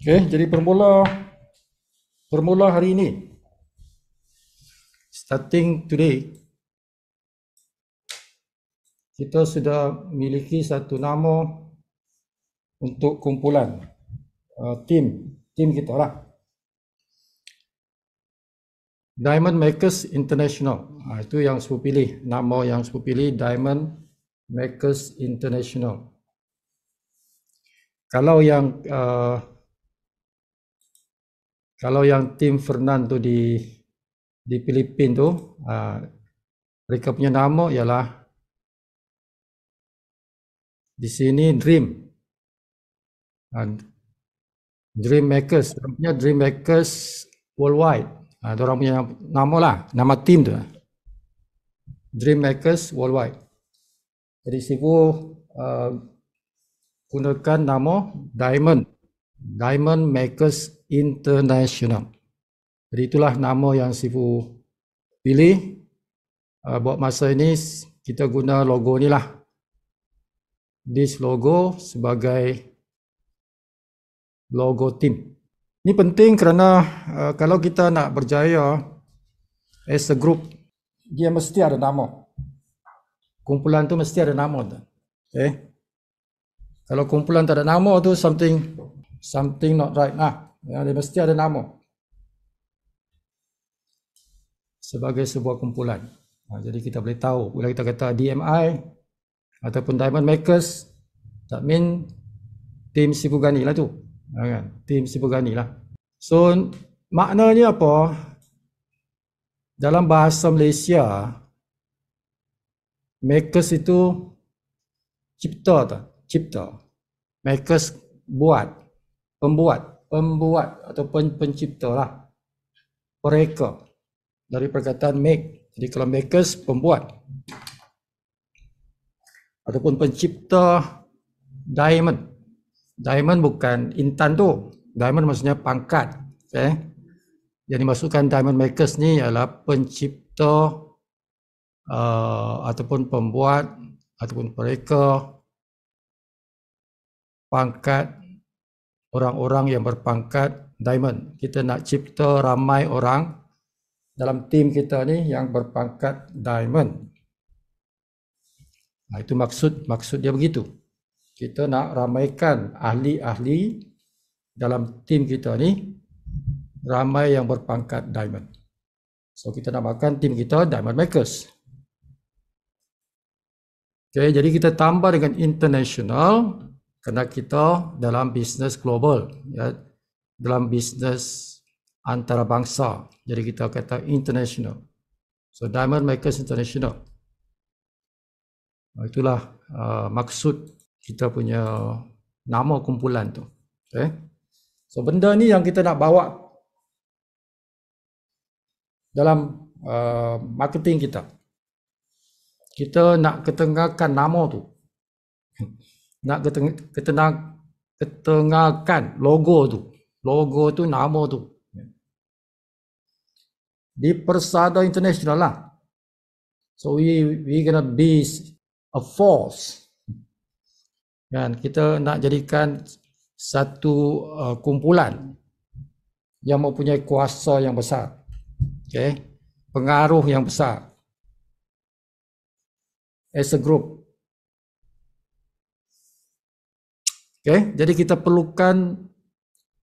Jadi bermula hari ini, starting today, kita sudah memiliki satu nama untuk kumpulan tim kita lah. Diamond Makers International. Itu yang saya pilih, nama yang saya pilih, Diamond Makers International. Kalau yang tim Fernan tu di Filipina tu, mereka punya nama ialah di sini Dream Makers, punya Dream Makers Worldwide. Orang punya nama lah, nama tim tu, Dream Makers Worldwide. Jadi sifu gunakan nama Diamond Makers International. Jadi itulah nama yang sifu pilih. Buat masa ini kita guna logo ni lah, this logo sebagai logo tim. Ini penting kerana kalau kita nak berjaya as a group, dia mesti ada nama. Kumpulan tu mesti ada nama tu. Kalau kumpulan tak ada nama tu something not right lah. Dia mesti ada nama sebagai sebuah kumpulan. Jadi kita boleh tahu bila kita kata DMI ataupun Diamond Makers, that mean tim Sibugani lah tu. Tim Sibugani lah. So maknanya apa? Dalam bahasa Malaysia, makers itu cipta. Makers pembuat ataupun pencipta lah. Mereka dari perkataan make. Jadi kalau makers pembuat ataupun pencipta diamond. Diamond bukan intan tu. Diamond maksudnya pangkat. Yang dimasukkan diamond makers ni adalah pencipta ataupun pembuat ataupun mereka pangkat orang-orang yang berpangkat diamond. Kita nak cipta ramai orang dalam tim kita ni yang berpangkat diamond. Itu maksud dia begitu. Kita nak ramaikan ahli-ahli dalam tim kita ni, ramai yang berpangkat diamond. So kita namakan tim kita Diamond Makers. Jadi kita tambah dengan international kerana kita dalam bisnes global, dalam bisnes antarabangsa. Jadi kita kata international. So Diamond Makers International. Itulah maksud kita punya nama kumpulan tu. So benda ni yang kita nak bawa dalam marketing kita. Kita nak ketengahkan nama tu. Nak ketengahkan logo tu. Logo tu, nama tu. Di persada international lah. So we gonna be a force. Kan, kita nak jadikan satu kumpulan yang mempunyai kuasa yang besar. Pengaruh yang besar. As a group. Jadi kita perlukan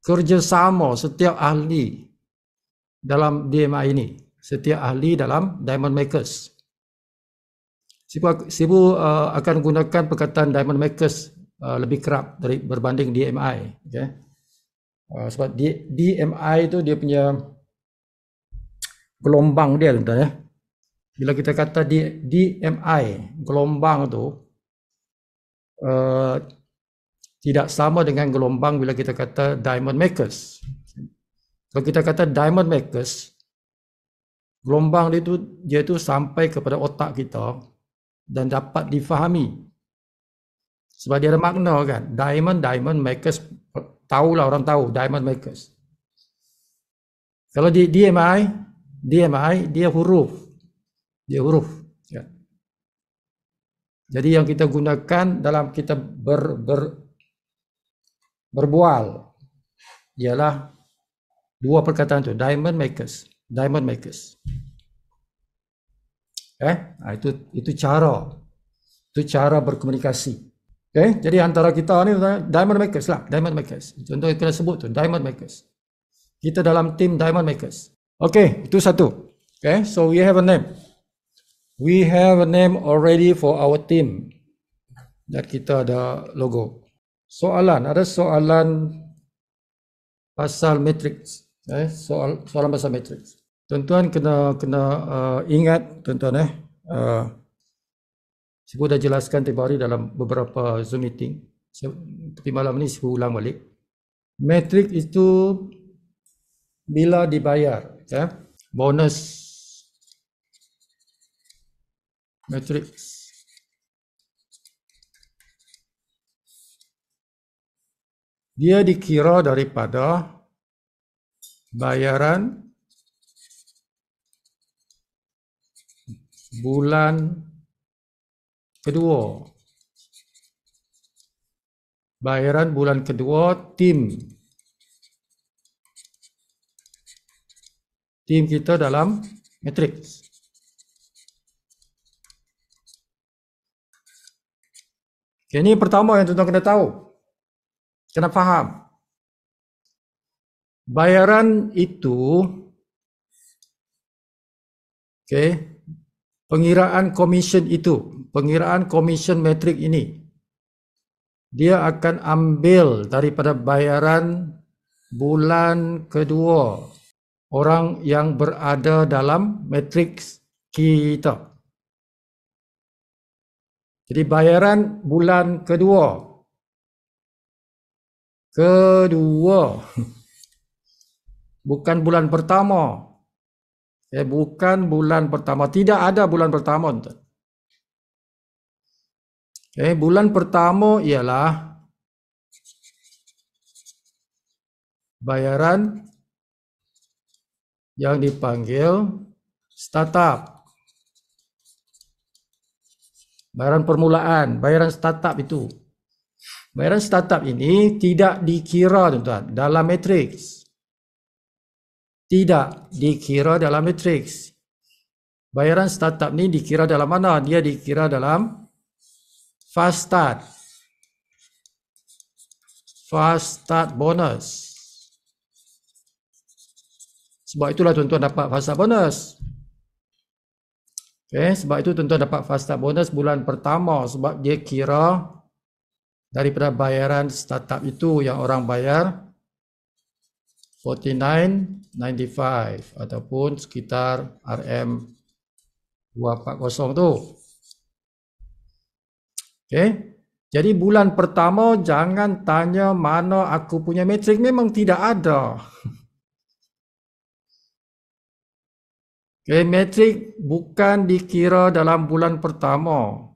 kerjasama setiap ahli dalam DMI ini, setiap ahli dalam Diamond Makers. Sibu akan gunakan perkataan Diamond Makers lebih kerap berbanding DMI. Sebab DMI itu dia punya gelombang dia, tuan-tuan. Bila kita kata DMI, gelombang tu tidak sama dengan gelombang bila kita kata Diamond Makers. Kalau kita kata Diamond Makers, gelombang dia tu sampai kepada otak kita dan dapat difahami. Sebab dia ada makna kan. Diamond Makers, tahulah orang tahu Diamond Makers. Kalau di DMI dia huruf. Jadi yang kita gunakan dalam kita berbual, ialah dua perkataan tu, diamond makers. Diamond makers. Itu cara. Itu cara berkomunikasi. Jadi antara kita ni diamond makers lah, diamond makers. Contoh yang kena sebut tu, diamond makers. Kita dalam tim diamond makers. Itu satu. So we have a name. We have a name already for our team. Dan kita ada logo. Ada soalan pasal matrix. Soalan pasal matrix. Tuan-tuan kena ingat, tuan-tuan saya pun dah jelaskan tempoh hari dalam beberapa Zoom meeting. Tapi malam ni saya ulang balik. Matrix itu bila dibayar, bonus matrix. Dia dikira daripada bayaran bulan kedua. Bayaran bulan kedua tim kita dalam matrix. Ini pertama yang tuan-tuan kena tahu. Kena faham. Bayaran itu pengiraan komisen itu, pengiraan komisen metrik ini, dia akan ambil daripada bayaran bulan kedua orang yang berada dalam matriks kita. Jadi bayaran bulan kedua bukan bulan pertama. Bukan bulan pertama. Tidak ada bulan pertama. Bulan pertama ialah bayaran yang dipanggil startup. Bayaran permulaan, bayaran startup itu. Bayaran startup ini tidak dikira, tuan-tuan, dalam matriks. Tidak dikira dalam matriks. Bayaran startup ni dikira dalam mana? Dia dikira dalam fast start. Fast start bonus. Sebab itulah tuan-tuan dapat fast start bonus. Sebab itu tuan-tuan dapat fast start bonus bulan pertama. Sebab dia kira daripada bayaran startup itu yang orang bayar $49.95 ataupun sekitar RM240 tu. Jadi bulan pertama jangan tanya mana aku punya matrik, memang tidak ada. Matrik bukan dikira dalam bulan pertama.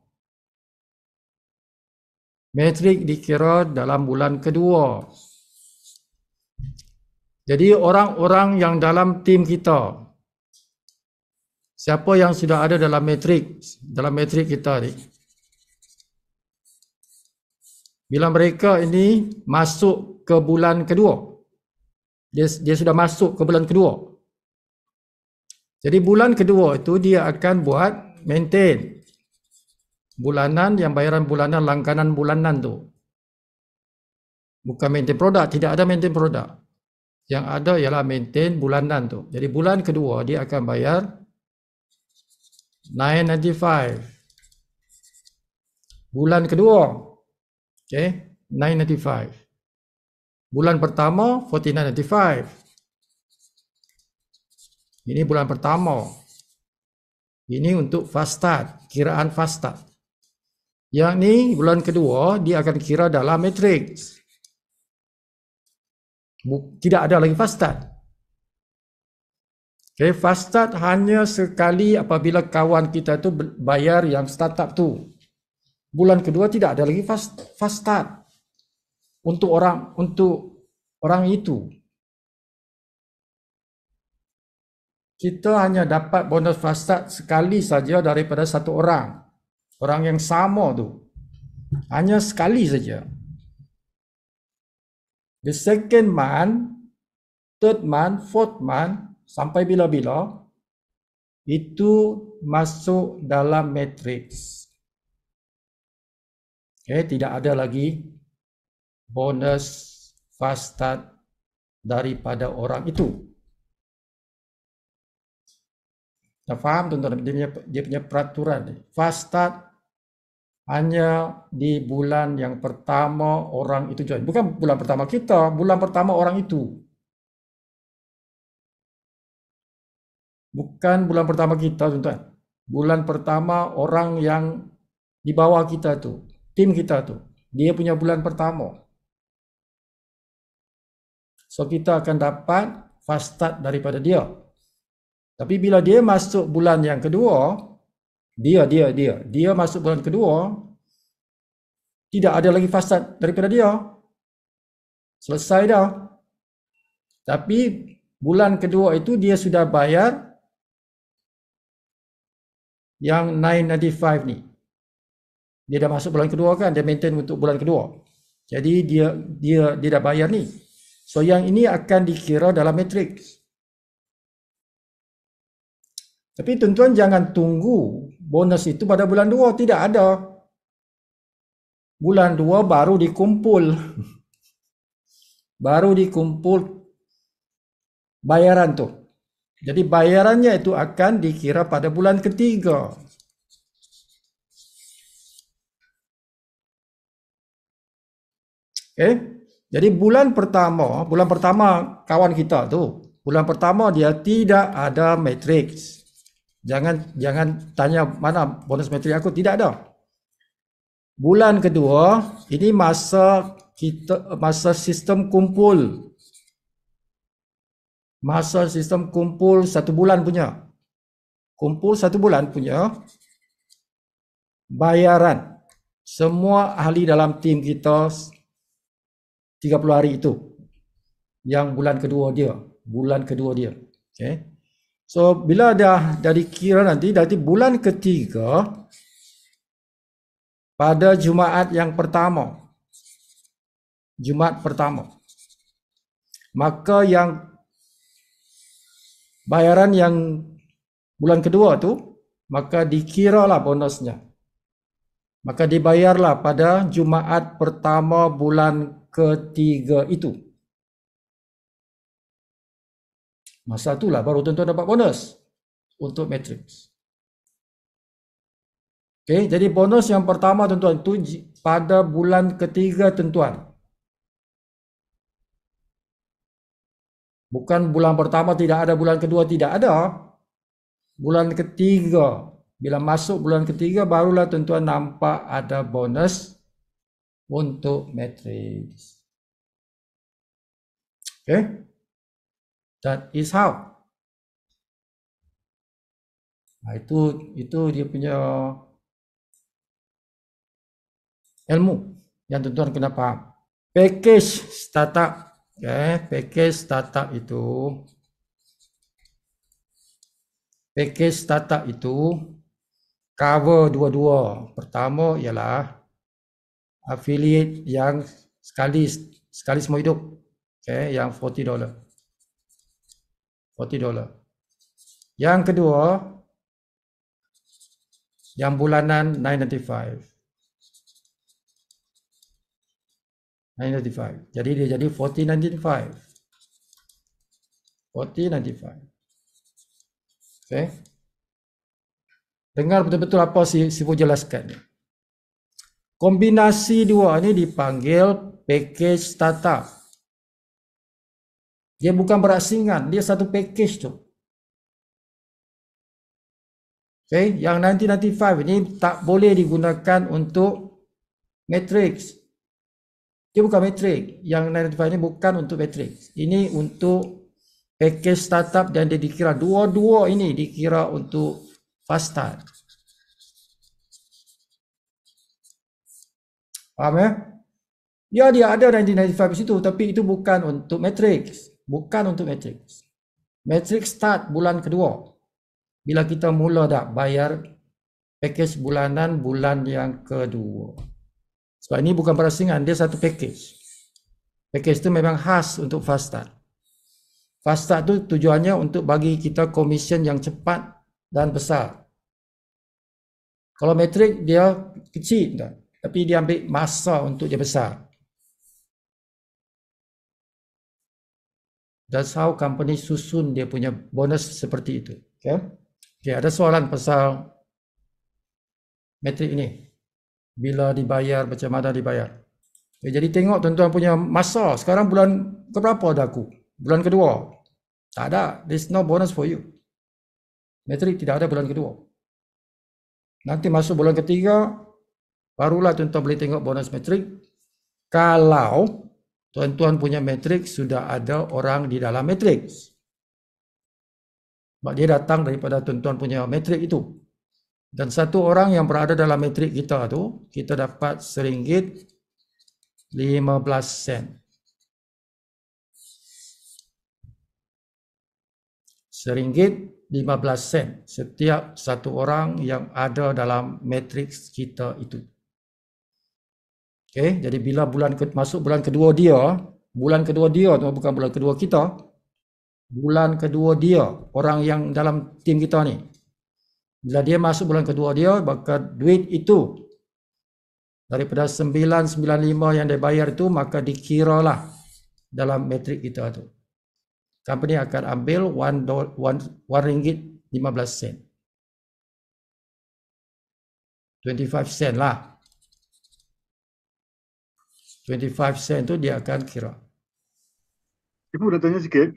Matrik dikira dalam bulan kedua. Jadi orang-orang yang dalam tim kita, siapa yang sudah ada dalam matrik kita ni, bila mereka ini masuk ke bulan kedua, dia sudah masuk ke bulan kedua. Jadi bulan kedua itu dia akan buat maintain bulanan, yang bayaran bulanan, langganan bulanan tu. Bukan maintain produk, tidak ada maintain produk. Yang ada ialah maintain bulanan tu. Jadi bulan kedua dia akan bayar $9.95. Bulan kedua, $9.95. Bulan pertama $49.95. Ini bulan pertama. Ini untuk fast start, kiraan fast start. Yang ni bulan kedua dia akan kira dalam matrix. Tidak ada lagi fast start. Fast start hanya sekali apabila kawan kita tu bayar yang startup tu. Bulan kedua tidak ada lagi fast start untuk orang itu. Kita hanya dapat bonus fast start sekali saja daripada satu orang. Orang yang sama tu. Hanya sekali saja. The second month, third month, fourth month, sampai bila-bila, itu masuk dalam matrix. Tidak ada lagi bonus fast start daripada orang itu. Dah faham tuan-tuan dia punya peraturan. Fast start hanya di bulan yang pertama orang itu join. Bukan bulan pertama kita, bulan pertama orang itu. Bukan bulan pertama kita, tuan-tuan. Bulan pertama orang yang di bawah kita tu, tim kita tu. Dia punya bulan pertama. So kita akan dapat fast start daripada dia. Tapi bila dia masuk bulan yang kedua, dia masuk bulan kedua, tidak ada lagi fast start daripada dia. Selesai dah. Tapi bulan kedua itu dia sudah bayar yang 995 ni. Dia dah masuk bulan kedua kan, dia maintain untuk bulan kedua. Jadi dia dah bayar ni. So yang ini akan dikira dalam matrix. Tapi tuan-tuan jangan tunggu bonus itu pada bulan 2, tidak ada. Bulan 2 baru dikumpul. Baru dikumpul bayaran tu. Jadi bayarannya itu akan dikira pada bulan ketiga. Jadi bulan pertama kawan kita tu, bulan pertama dia tidak ada matrix. Jangan tanya mana bonus matrix aku, tidak ada. Bulan kedua ini masa sistem kumpul. Masa sistem kumpul 1 bulan punya. Kumpul 1 bulan punya bayaran. Semua ahli dalam tim kita 30 hari itu. Yang bulan kedua dia. So bila dah dikira nanti bulan ketiga pada Jumaat yang pertama. Jumaat pertama. Maka yang bayaran yang bulan kedua tu, maka dikiralah bonusnya. Maka dibayarlah pada Jumaat pertama bulan ketiga itu. Masa itulah baru tuan-tuan dapat bonus untuk matrix. Jadi bonus yang pertama tuan-tuan tu pada bulan ketiga tuan-tuan. Bukan bulan pertama tidak ada, bulan kedua tidak ada. Bulan ketiga. Bila masuk bulan ketiga barulah tuan-tuan nampak ada bonus untuk matrix. That is how. Itu dia punya ilmu yang tuan-tuan kena faham. Package startup. Package startup itu cover dua-dua. Pertama ialah affiliate yang sekali semua hidup. Yang $40. Yang kedua yang bulanan 995. Jadi dia jadi 4095. Dengar betul-betul apa si Fu jelaskan. Kombinasi dua ini dipanggil package startup. Dia bukan berasingan, dia satu package tu. Yang 1995 ini tak boleh digunakan untuk matrix. Dia bukan matrix. Yang 995 ini bukan untuk matrix. Ini untuk package startup dan dia dikira dua-dua ini dikira untuk fast start. Faham ya? Ya, dia ada 1995 di situ, tapi itu bukan untuk matrix. Bukan untuk matrix. Matrix start bulan kedua. Bila kita mula dah bayar package bulanan bulan yang kedua. Sebab ini bukan berasingan, dia satu package. Package itu memang khas untuk fast start. Fast start tu tujuannya untuk bagi kita komisen yang cepat dan besar. Kalau metrik dia kecil, tapi dia ambil masa untuk dia besar. That's how company susun dia punya bonus seperti itu. Okay, ada soalan pasal metrik ini. Bila dibayar, macam mana dibayar. Okay, jadi tengok tuan-tuan punya masa. Sekarang bulan keberapa dah aku? Bulan kedua. Tak ada. There's no bonus for you. Metrik tidak ada bulan kedua. Nanti masuk bulan ketiga, barulah tuan-tuan boleh tengok bonus metrik. Kalau tuan-tuan punya metrik sudah ada orang di dalam metrik. Sebab dia datang daripada tuan-tuan punya metrik itu. Dan satu orang yang berada dalam metrik kita tu, kita dapat RM1.15. RM1.15 setiap satu orang yang ada dalam matriks kita itu. Okay, jadi bila masuk bulan kedua dia tu bukan bulan kedua kita, bulan kedua dia, orang yang dalam tim kita ni. Bila dia masuk bulan kedua dia, maka duit itu daripada 995 yang dia bayar itu, maka dikiralah dalam metrik kita tu. Company akan ambil RM1.15. 25 sen lah. 25 sen tu dia akan kira. Ibu nak tanya sikit.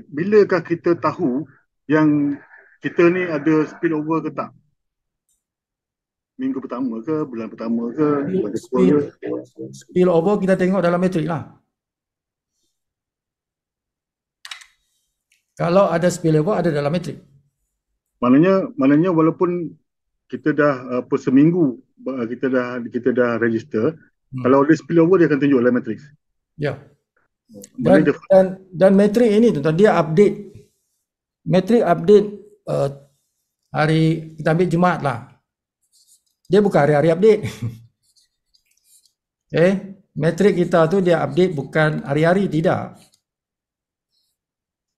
Bilakah kita tahu yang kita ni ada spillover ke tak? Minggu pertama ke, bulan pertama ke, bulan kedua ke? Spillover kita tengok dalam metrik lah. Kalau ada spillover, ada dalam metrik. Maknanya walaupun kita dah seminggu kita dah register, kalau ada spillover dia akan tunjuk dalam metrik. Ya. Dan metrik ini tuan-tuan, dia update. Metrik update hari kita ambil Jumaat lah. Dia bukan hari-hari update. Metrik kita tu dia update bukan hari-hari, tidak.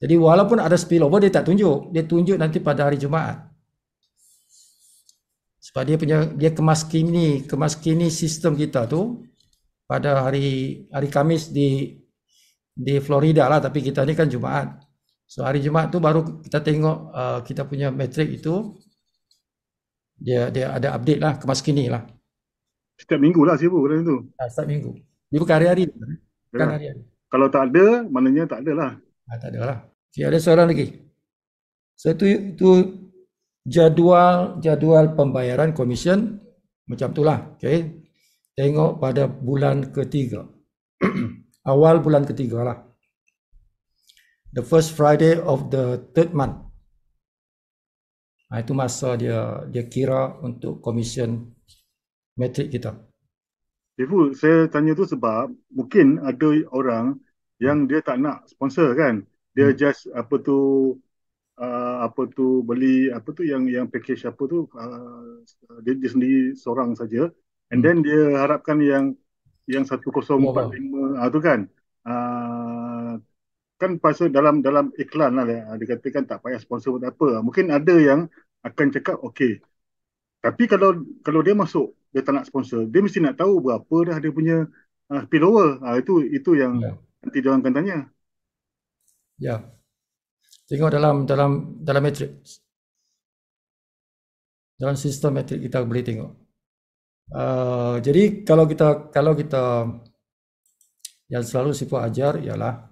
Jadi walaupun ada spillover dia tak tunjuk, dia tunjuk nanti pada hari Jumaat. Sebab dia kemas kini sistem kita tu pada hari Khamis di Florida lah, tapi kita ni kan Jumaat. So hari Jumaat tu baru kita tengok kita punya metrik itu dia ada update lah, kemas kini lah. Setiap minggu lah sibuk benda tu. Setiap minggu. Dia bukan hari-hari. Bukan hari-hari. Kalau tak ada, maknanya tak ada lah. Tak ada lah. Okay, ada soalan lagi. So itu jadual pembayaran komisen macam itulah. Okay. Tengok pada bulan ketiga. Awal bulan ketiga lah. The first Friday of the third month. Itu masa dia kira untuk komisen metrik kita. Ibu, saya tanya tu sebab mungkin ada orang yang dia tak nak sponsor kan. Dia just beli yang package dia sendiri seorang saja, and then dia harapkan yang 1045 tu kan. Kan pasal dalam iklan lah dia katakan tak payah sponsor buat apa. Mungkin ada yang akan cakap okey. Tapi kalau dia masuk, dia tak nak sponsor, dia mesti nak tahu berapa dah dia punya spillover. Itu yang nanti dia orang akan tanya. Ya. Tengok dalam metrik. Dalam sistem metrik kita boleh tengok. Jadi kalau kita yang selalu Sifu ajar ialah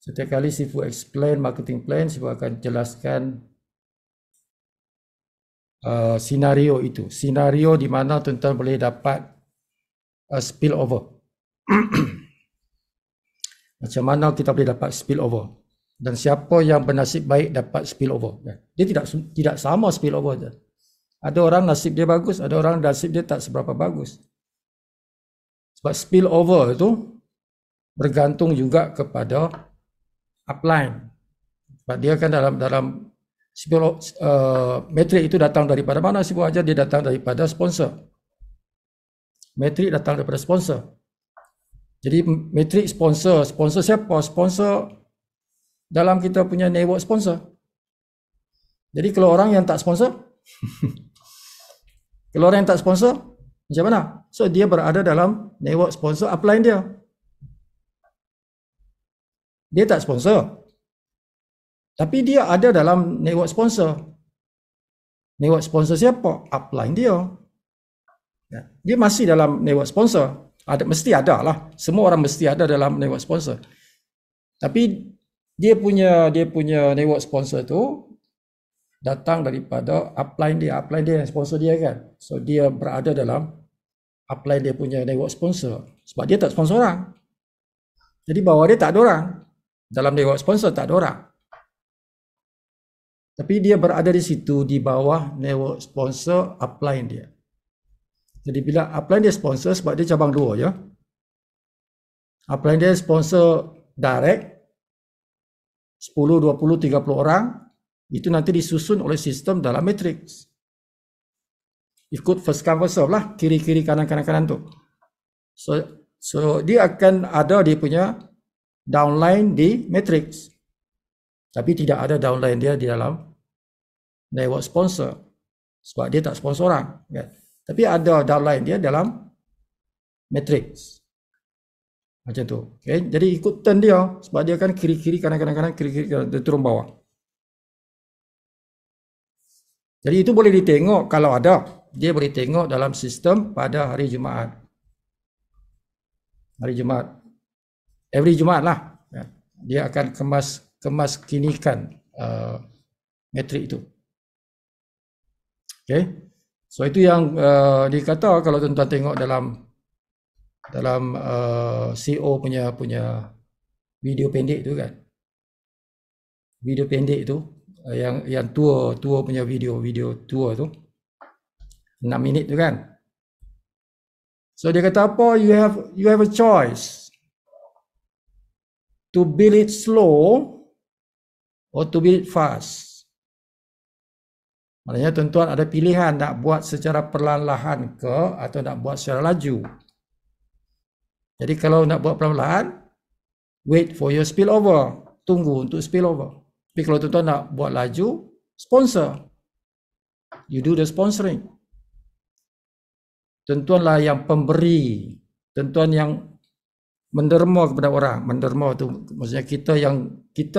setiap kali Sifu explain marketing plan, Sifu akan jelaskan senario itu. Senario di mana tuan-tuan boleh dapat spillover. Macam mana kita boleh dapat spillover. Dan siapa yang bernasib baik dapat spillover. Dia tidak sama spillover je. Ada orang nasib dia bagus, ada orang nasib dia tak seberapa bagus. Sebab spillover itu bergantung juga kepada upline. Sebab dia kan dalam metrik itu datang daripada mana Sifu ajar? Dia datang daripada sponsor. Metrik datang daripada sponsor. Jadi matrix sponsor. Sponsor siapa? Sponsor dalam kita punya network sponsor. Jadi kalau orang yang tak sponsor, kalau orang yang tak sponsor, macam mana? So dia berada dalam network sponsor upline dia. Dia tak sponsor. Tapi dia ada dalam network sponsor. Network sponsor siapa? Upline dia. Dia masih dalam network sponsor. Mesti ada lah. Semua orang mesti ada dalam network sponsor. Tapi dia punya network sponsor tu datang daripada upline dia. Upline dia yang sponsor dia kan. So dia berada dalam upline dia punya network sponsor. Sebab dia tak sponsor orang. Jadi bawah dia tak ada orang. Dalam network sponsor tak ada orang. Tapi dia berada di situ di bawah network sponsor upline dia. Jadi bila upline dia sponsor, sebab dia cabang dua je. Upline dia sponsor direct 10, 20, 30 orang. Itu nanti disusun oleh sistem dalam matrix. Ikut first come first serve lah. Kiri-kiri kanan-kanan tu. So dia akan ada dia punya downline di matrix. Tapi tidak ada downline dia di dalam network sponsor. Sebab dia tak sponsor orang. Kan? Tapi ada downline dia dalam matrix. Macam tu. Okay? Jadi ikut turn dia. Sebab dia kan kiri-kiri, kanan-kanan, kiri-kiri, dia turun bawah. Jadi itu boleh ditengok kalau ada. Dia boleh tengok dalam sistem pada hari Jumaat. Hari Jumaat. Every Jumaat lah. Dia akan kemas kinikan matrik itu. Okay. So itu yang dikata kalau tuan-tuan tengok dalam CO punya video pendek tu kan. Video pendek tu yang tour punya video tour tu 6 minit tu kan. So dia kata apa? You have a choice to build it slow or to build it fast. Maknanya tuan-tuan ada pilihan nak buat secara perlahan-lahan ke atau nak buat secara laju. Jadi kalau nak buat perlahan-lahan, wait for your spillover. Tunggu untuk spillover. Tapi kalau tuan-tuan nak buat laju, sponsor. You do the sponsoring. Tuan-tuanlah yang pemberi. Tuan-tuan yang menderma kepada orang. Menderma tu maksudnya kita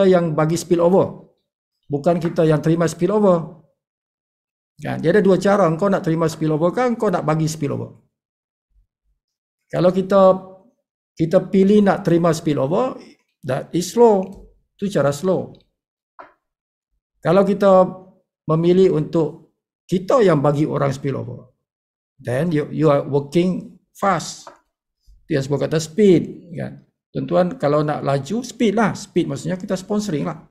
yang bagi spillover. Bukan kita yang terima spillover. Kan? Dia ada dua cara, engkau nak terima spillover kan, engkau nak bagi spillover. Kalau kita pilih nak terima spillover, that is slow. Itu cara slow. Kalau kita memilih untuk kita yang bagi orang spillover, then you are working fast. Itu yang sebut kata speed. Kan? Tuan-tuan kalau nak laju, speed lah. Speed maksudnya kita sponsoring lah.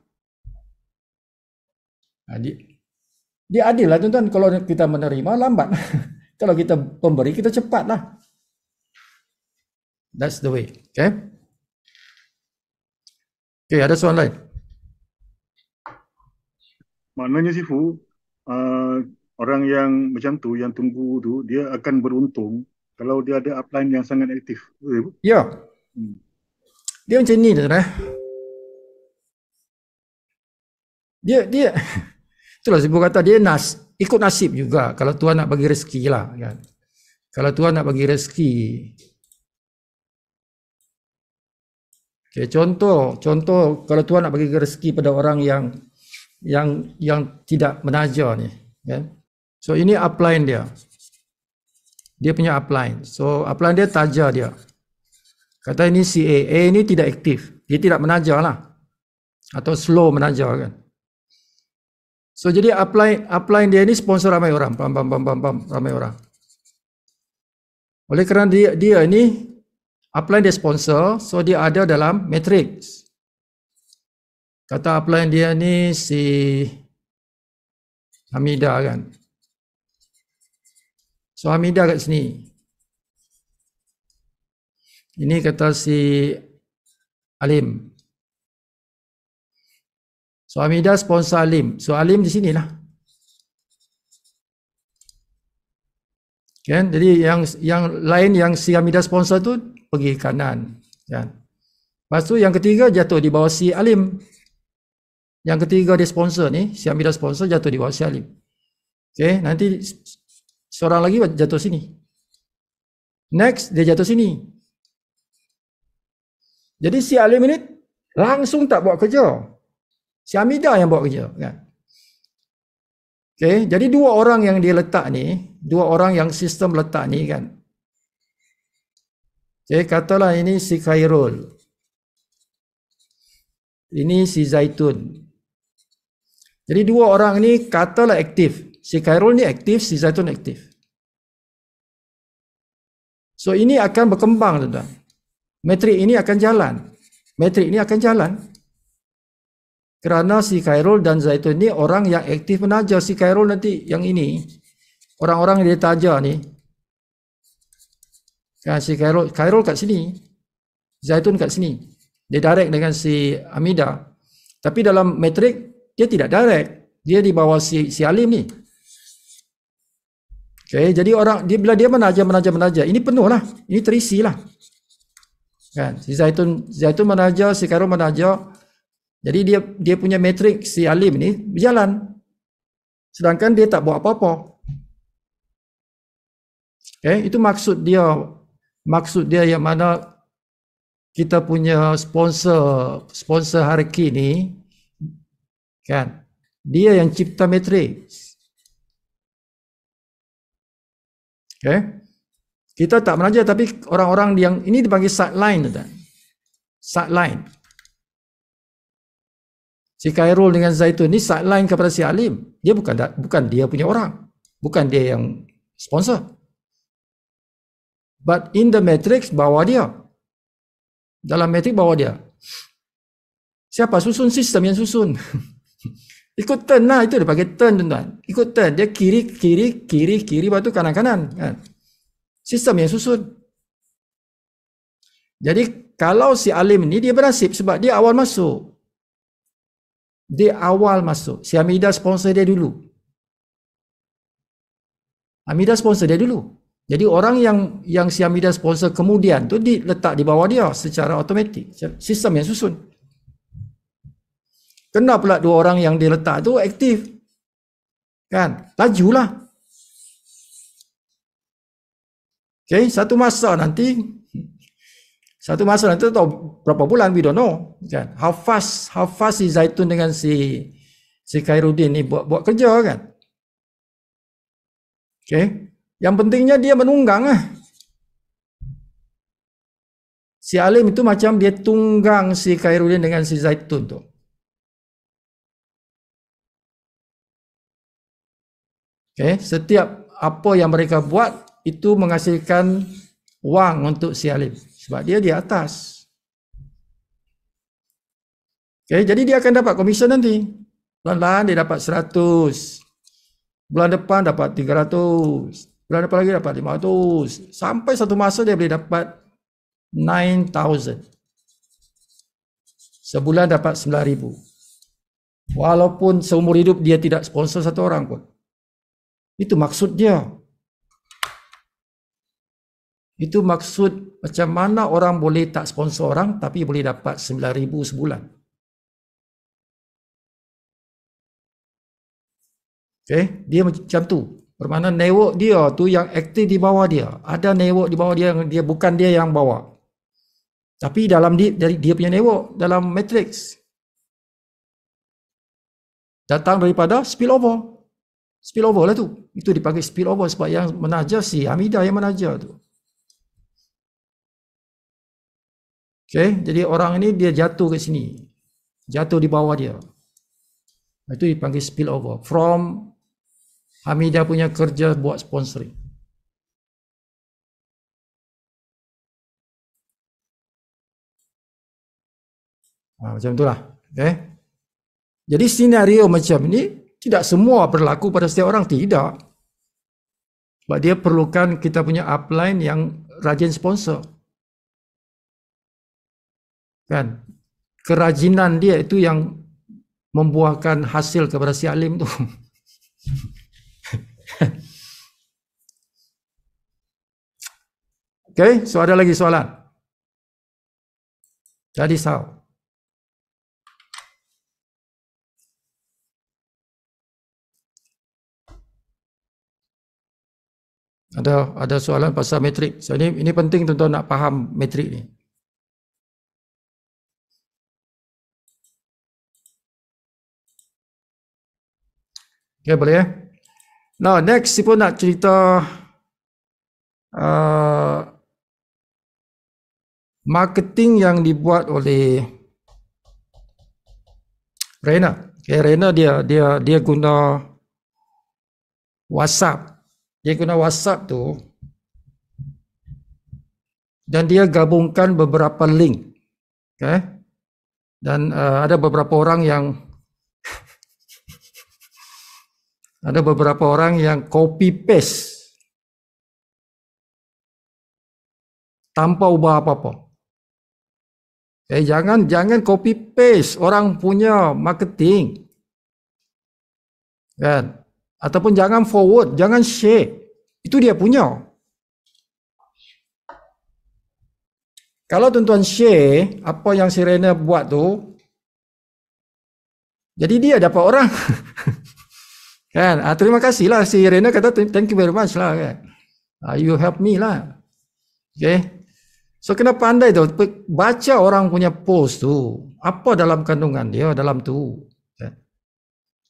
Dia adil lah tuan-tuan. Kalau kita menerima, lambat. Kalau kita pemberi, kita cepat lah. That's the way. Okay. Okay, ada soalan lain? Maknanya Sifu, orang yang macam tu, yang tunggu tu, dia akan beruntung kalau dia ada upline yang sangat aktif. Ya. Dia macam ni tuan-tuan. Dia itulah Sifu kata dia ikut nasib juga. Kalau Tuhan nak bagi rezeki lah kan. Kalau Tuhan nak bagi rezeki. Okay, contoh kalau Tuhan nak bagi rezeki pada orang yang tidak menaja ni kan. So ini upline dia. Dia punya upline. So upline dia taja dia. Kata ini si A ini tidak aktif. Dia tidak menaja lah. Atau slow menaja kan. So jadi upline dia ni sponsor ramai orang, ramai orang. Oleh kerana dia ni upline dia sponsor, so dia ada dalam matrix. Kata upline dia ni si Hamidah kan. So Hamidah kat sini. Ini kata si Alim. So Hamidah sponsor Alim. So Alim di sinilah. Kan? Jadi yang lain yang si Hamidah sponsor tu pergi kanan. Kan? Lepas tu yang ketiga jatuh di bawah si Alim. Yang ketiga dia sponsor ni, si Hamidah sponsor jatuh di bawah si Alim. Okay, nanti seorang lagi jatuh sini. Next, dia jatuh sini. Jadi si Alim ini langsung tak buat kerja. Si Hamidah yang buat kerja. Kan? Okay, jadi dua orang yang dia letak ni, dua orang yang sistem letak ni kan. Okay, katalah ini si Khairul. Ini si Zaitun. Jadi dua orang ni katalah aktif. Si Khairul ni aktif, si Zaitun aktif. So ini akan berkembang tuan-tuan. Metrik ini akan jalan. Metrik ini akan jalan. Kerana si Khairul dan Zaitun ni orang yang aktif menaja. Si Khairul nanti yang ini, orang-orang yang dia taja ni. Kan si Khairul kat sini. Zaitun kat sini. Dia direct dengan si Hamidah. Tapi dalam metrik dia tidak direct. Dia di bawah si Alim ni. Okay, jadi orang dia bila dia menaja, ini penuh lah. Ini terisi lah. Kan, si Zaitun menaja, si Khairul menaja. Jadi dia punya metrik si Alim ni berjalan. Sedangkan dia tak buat apa-apa. Okay, itu maksud dia. Maksud dia yang mana kita punya sponsor Harki ni kan, dia yang cipta matrix. Okay, kita tak menaja, tapi orang-orang yang ini dipanggil sideline tuan. Sideline. Si Khairul dengan Zaitun ni sideline kepada si Alim. Dia bukan dia punya orang, bukan dia yang sponsor. But in the matrix bawah dia. Dalam matrik bawah dia. Siapa susun? Sistem yang susun. Ikut turn lah, itu dia pakai turn tuan-tuan. Ikut turn, dia kiri, lepas tu kanan-kanan. Kan? Sistem yang susun. Jadi kalau si Alim ni dia bernasib sebab dia awal masuk. Dia awal masuk. Si Hamidah sponsor dia dulu. Hamidah sponsor dia dulu. Jadi orang yang si Hamidah sponsor kemudian tu diletak di bawah dia secara automatik. Sistem yang susun. Kena pula dua orang yang diletak tu aktif. Kan? Lajulah. Okay, satu masa nanti tahu berapa bulan, we don't know. Kan? How fast si Zaitun dengan si Khairuddin ni buat kerja kan? Okay. Yang pentingnya dia menunggang lah. Si Alim itu macam dia tunggang si Khairuddin dengan si Zaitun tu. Okay, setiap apa yang mereka buat itu menghasilkan wang untuk si Alim. Sebab dia di atas. Okay, jadi dia akan dapat komisen nanti. Pelan-pelan dia dapat 100. Bulan depan dapat 300. Bulan depan lagi dapat 500. Sampai satu masa dia boleh dapat 9,000. Sebulan dapat 9,000. Walaupun seumur hidup dia tidak sponsor satu orang pun. Itu maksud dia. Itu maksud macam mana orang boleh tak sponsor orang tapi boleh dapat 9,000 sebulan. Okay, dia macam tu. Bermakna network dia tu yang aktif di bawah dia. Ada network di bawah dia yang dia bukan dia yang bawa. Tapi dalam dia punya network dalam matrix. Datang daripada spillover. Spillover lah tu. Itu dipanggil spillover sebab yang menaja si Hamidah yang menaja tu. Okay, jadi orang ini dia jatuh ke sini. Jatuh di bawah dia. Itu dipanggil spillover. From Hamidah punya kerja buat sponsoring. Macam itulah. Okay. Jadi senario macam ni tidak semua berlaku pada setiap orang. Tidak. Sebab dia perlukan kita punya upline yang rajin sponsor. Kan? Kerajinan dia itu yang membuahkan hasil kepada si Alim tu. Okay, so ada lagi soalan? Jangan risau. Ada soalan pasal metrik. So, ini penting tuan-tuan nak faham metrik ni. Okay, boleh ya? Now, next, si pun nak cerita marketing yang dibuat oleh Rena. Okay, Rena dia guna WhatsApp. Dia guna WhatsApp tu dan dia gabungkan beberapa link. Okay? Dan ada beberapa orang yang copy paste tanpa ubah apa-apa. Okay, jangan copy paste orang punya marketing. Kan? Ataupun jangan forward, jangan share. Itu dia punya. Kalau tuan-tuan share apa yang si Rena buat tu, jadi dia dapat orang. Kan? Terima kasihlah si Rena kata thank you very much lah kan. You help me lah. Okay. So kena pandai tu, baca orang punya post tu, apa dalam kandungan dia dalam tu.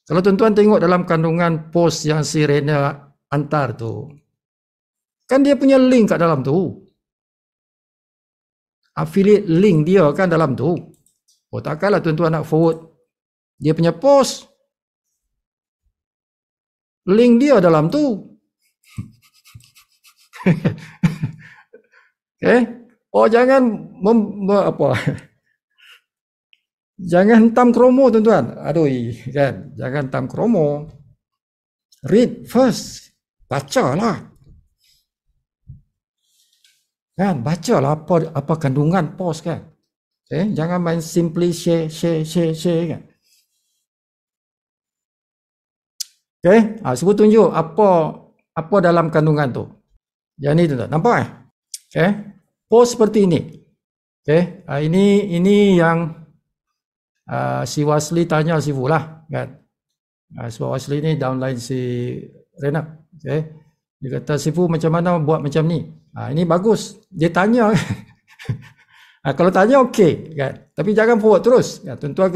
Kalau tuan-tuan tengok dalam kandungan post yang si Rena hantar tu, kan dia punya link kat dalam tu. Affiliate link dia kan dalam tu. Oh takkanlah tuan-tuan nak forward dia punya post. Link dia dalam tu. Okay? Oh jangan jangan hentam kromo tuan-tuan. Aduh kan, jangan hentam kromo. Read first. Bacalah. Kan, bacalah apa kandungan post kan. Okay? Jangan main simply share kan. Okay? Sebut tunjuk apa dalam kandungan tu. Yang ni tuan-tuan. Nampak eh? Okay? Post seperti ini. Okay? Ini yang si Wasli tanya si Fu lah kan. Si Wasli ni downline si Rena. Okay. Dia kata si Fu macam mana buat macam ni. Ini bagus. Dia tanya. Kalau tanya okey kan. Tapi jangan forward terus. Ya, tuan-tuan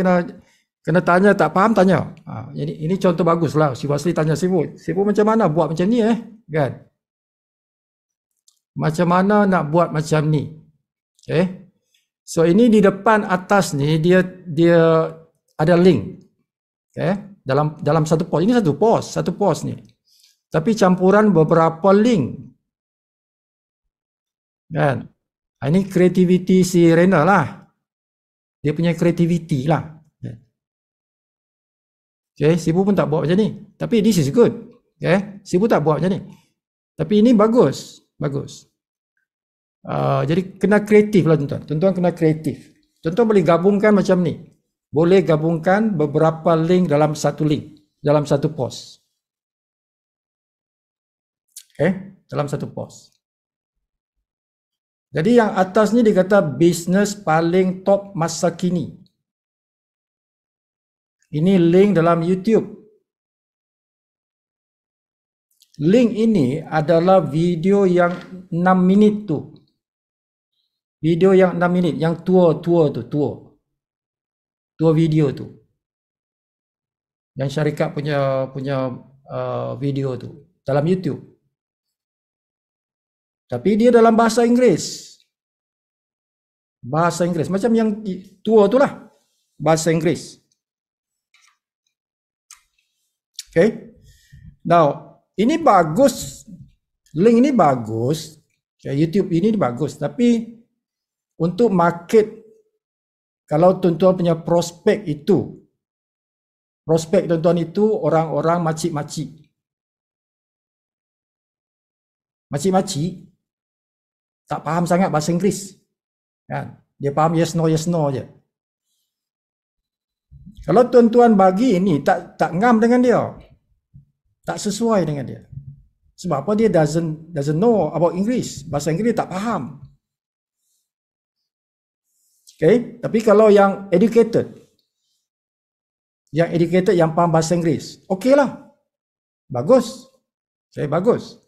kena tanya, tak faham tanya. Ini contoh bagus lah. Si Wasli tanya si Fu. Si Fu macam mana buat macam ni kan. Macam mana nak buat macam ni. Okay. So ini di depan atas ni dia ada link. Okay? Dalam satu post. Ini satu post ni. Tapi campuran beberapa link. Kan? Ini kreativiti si Rena lah. Dia punya kreativiti lah. Okay, Sibu pun tak buat macam ni. Tapi this is good. Okay? Sibu tak buat macam ni. Tapi ini bagus. Bagus. Jadi kena kreatif lah tuan-tuan. Tuan-tuan kena kreatif. Tuan-tuan boleh gabungkan macam ni. Boleh gabungkan beberapa link dalam satu link. Dalam satu post. Okay? Dalam satu post. Jadi yang atas ni dikata bisnes paling top masa kini. Ini link dalam YouTube. Link ini adalah video yang 6 minit tu. Video yang 6 minit, yang tua video tu. Yang syarikat punya video tu dalam YouTube. Tapi dia dalam bahasa Inggeris. Bahasa Inggeris macam yang tua tu lah. Bahasa Inggeris. Okay. Now, ini bagus. Link ini bagus. YouTube ini bagus, tapi untuk market, kalau tuan-tuan punya prospek tuan-tuan itu orang-orang makcik-makcik. Makcik-makcik tak faham sangat bahasa Inggeris. Kan? Dia faham yes no je. Kalau tuan-tuan bagi ini tak ngam dengan dia. Tak sesuai dengan dia. Sebab apa? Dia doesn't know about English. Bahasa Inggeris tak faham. Okay? Tapi kalau yang educated, yang faham bahasa Inggeris, okey lah. Bagus. Okay, bagus.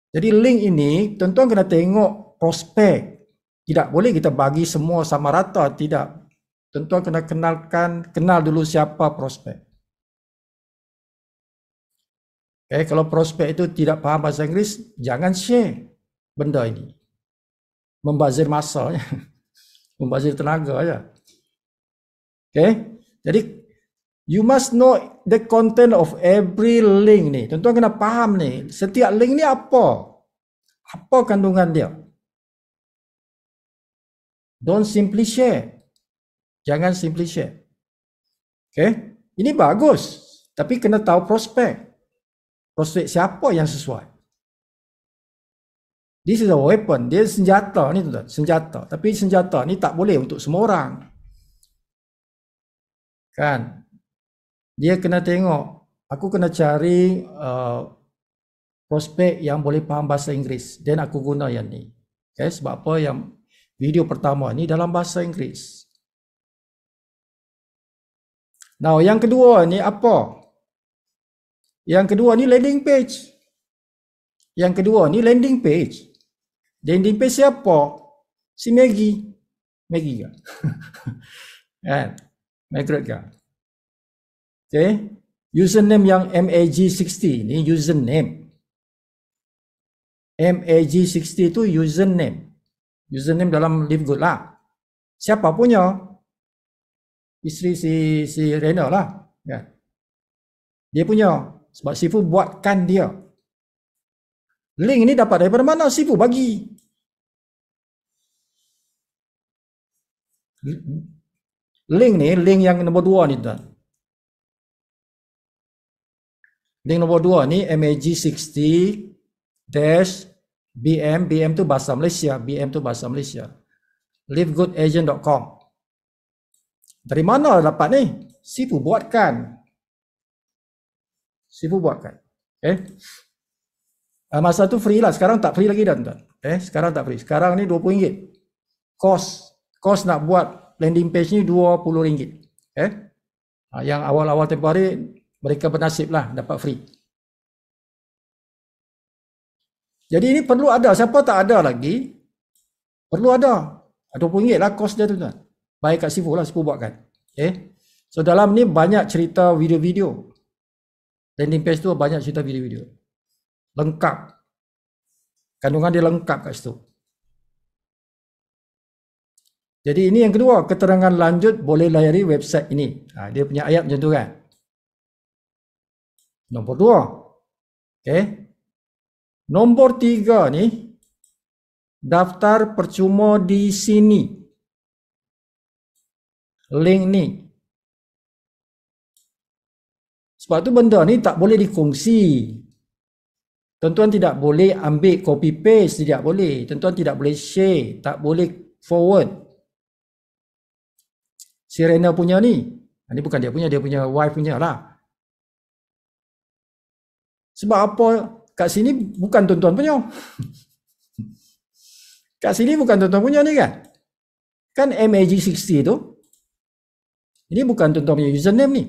Jadi link ini tuan-tuan kena tengok prospek. Tidak boleh kita bagi semua sama rata, tidak. Tuan-tuan kena kenal dulu siapa prospek. Okay, kalau prospek itu tidak faham bahasa Inggeris, jangan share benda ini. Membazir masa, membazir tenaga aja. Okay, jadi you must know the content of every link ni. Tuan-tuan kena faham ni, setiap link ni apa? Apa kandungan dia? Don't simply share. Jangan simply share. Okay, ini bagus, tapi kena tahu prospek. Prospek siapa yang sesuai. This is a weapon. Dia senjata ni tuan-tuan, senjata. Tapi senjata ni tak boleh untuk semua orang. Kan? Dia kena tengok, aku kena cari prospek yang boleh faham bahasa Inggeris, dan aku guna yang ni. Okay, sebab apa yang video pertama ni dalam bahasa Inggeris. Now, yang kedua ni apa? Yang kedua ni landing page. Yang kedua ni landing page. Landing page siapa? Si Maggie. Maggie kan? Kan? Margaret kan? Okay. Username yang MAG60 ni username. MAG60 tu username. Username dalam Live Good lah. Siapa punya? Isteri si Rena lah. Kan? Dia punya. Sebab Sifu buatkan dia. Link ni dapat daripada mana? Sifu bagi. Link ni, link yang nombor 2 ni tuan. Link nombor 2 ni MAG60-BM. BM tu bahasa Malaysia. BM tu bahasa Malaysia. livegoodagent.com. Dari mana dapat ni? Sifu buatkan. Sifu buatkan. Okay. Masa tu free lah. Sekarang tak free lagi dah tuan. Sekarang tak free. Sekarang ni RM20. Kos nak buat landing page ni RM20. Yang awal-awal tempoh hari mereka bernasib lah dapat free. Jadi ini perlu ada. Siapa tak ada lagi, perlu ada. RM20 lah kos dia tu tuan. Baik kat Sifu lah, Sifu buatkan. So dalam ni banyak cerita video-video. Landing page tu banyak cerita video-video. Lengkap. Kandungan dia lengkap kat situ. Jadi ini yang kedua, keterangan lanjut boleh layari website ini. Dia punya ayat macam tu kan. Nombor 2. Nombor 3 ni, daftar percuma di sini. Link ni. Sebab tu benda ni tak boleh dikongsi. Tuan-tuan tidak boleh ambil copy paste, tidak boleh. Tuan-tuan tidak boleh share, tak boleh forward. Si Rena punya ni. Ini bukan dia punya wife punya lah. Sebab apa? Kat sini bukan tuan-tuan punya. Kat sini bukan tuan-tuan punya ni kan? Kan MAG60 tu. Ini bukan tuan-tuan punya username ni.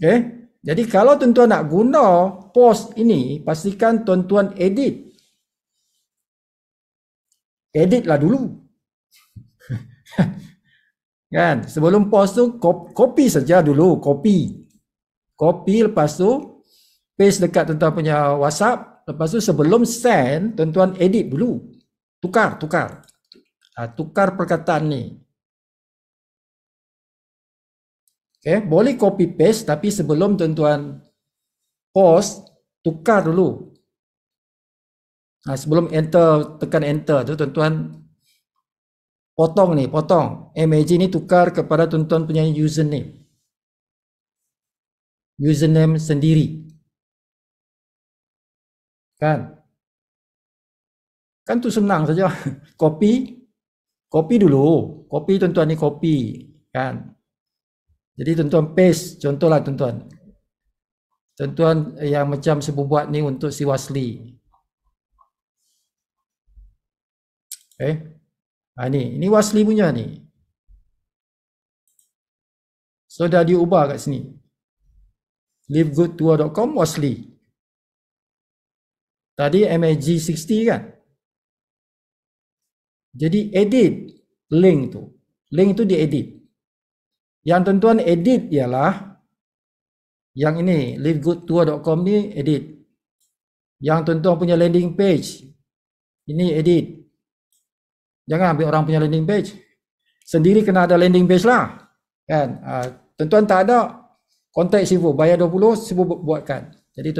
Okay. Jadi kalau tuan-tuan nak guna post ini, pastikan tuan-tuan edit. Edit lah dulu. Kan? Sebelum post tu, copy saja dulu. Copy lepas tu, paste dekat tuan-tuan punya WhatsApp. Lepas tu sebelum send, tuan-tuan edit dulu. Tukar. Tukar perkataan ni. Okay, boleh copy paste tapi sebelum tuan-tuan post, tukar dulu. Sebelum tekan enter tu tuan-tuan potong. MAG ni tukar kepada tuan-tuan punya username. Username sendiri. Kan tu senang saja. Copy dulu. Copy tuan-tuan ni copy. Kan. Jadi tuan-tuan paste, contohlah tuan-tuan yang macam Sifu buat ni untuk si Wasli. Ini Wasli punya ni. So dah diubah kat sini. livegoodtour.com Wasli. Tadi MAG60 kan. Jadi edit link tu. Link tu diedit. Yang tuan-tuan edit ialah yang ini livegoodtour.com ni edit. Yang tuan-tuan punya landing page ini edit. Jangan ambil orang punya landing page. Sendiri kena ada landing page lah. Kan? Tuan-tuan tak ada, kontak Sifu, bayar 20, Sifu buatkan. Jadi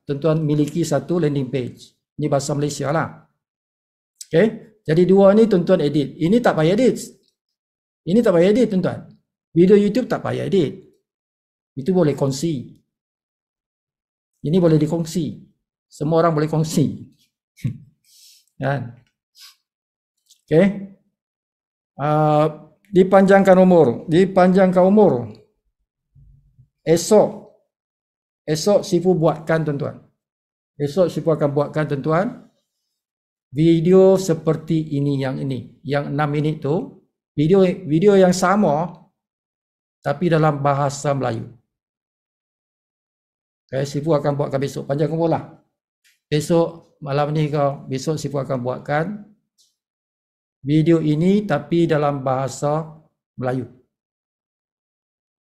tuan-tuan miliki satu landing page. Ini bahasa Malaysia lah. Okay? Jadi dua ni tuan-tuan edit. Ini tak payah edit. Ini tak payah edit tuan-tuan. Video YouTube tak payah edit. Itu boleh kongsi. Ini boleh dikongsi. Semua orang boleh kongsi. Kan? Okay? Dipanjangkan umur. Esok Sifu buatkan tuan-tuan. Esok Sifu akan buatkan tuan-tuan video seperti ini, yang 6 minit tu, video yang sama tapi dalam bahasa Melayu. Okay, Sifu akan buatkan besok, panjang umur lah. Besok malam ni besok Sifu akan buatkan video ini tapi dalam bahasa Melayu.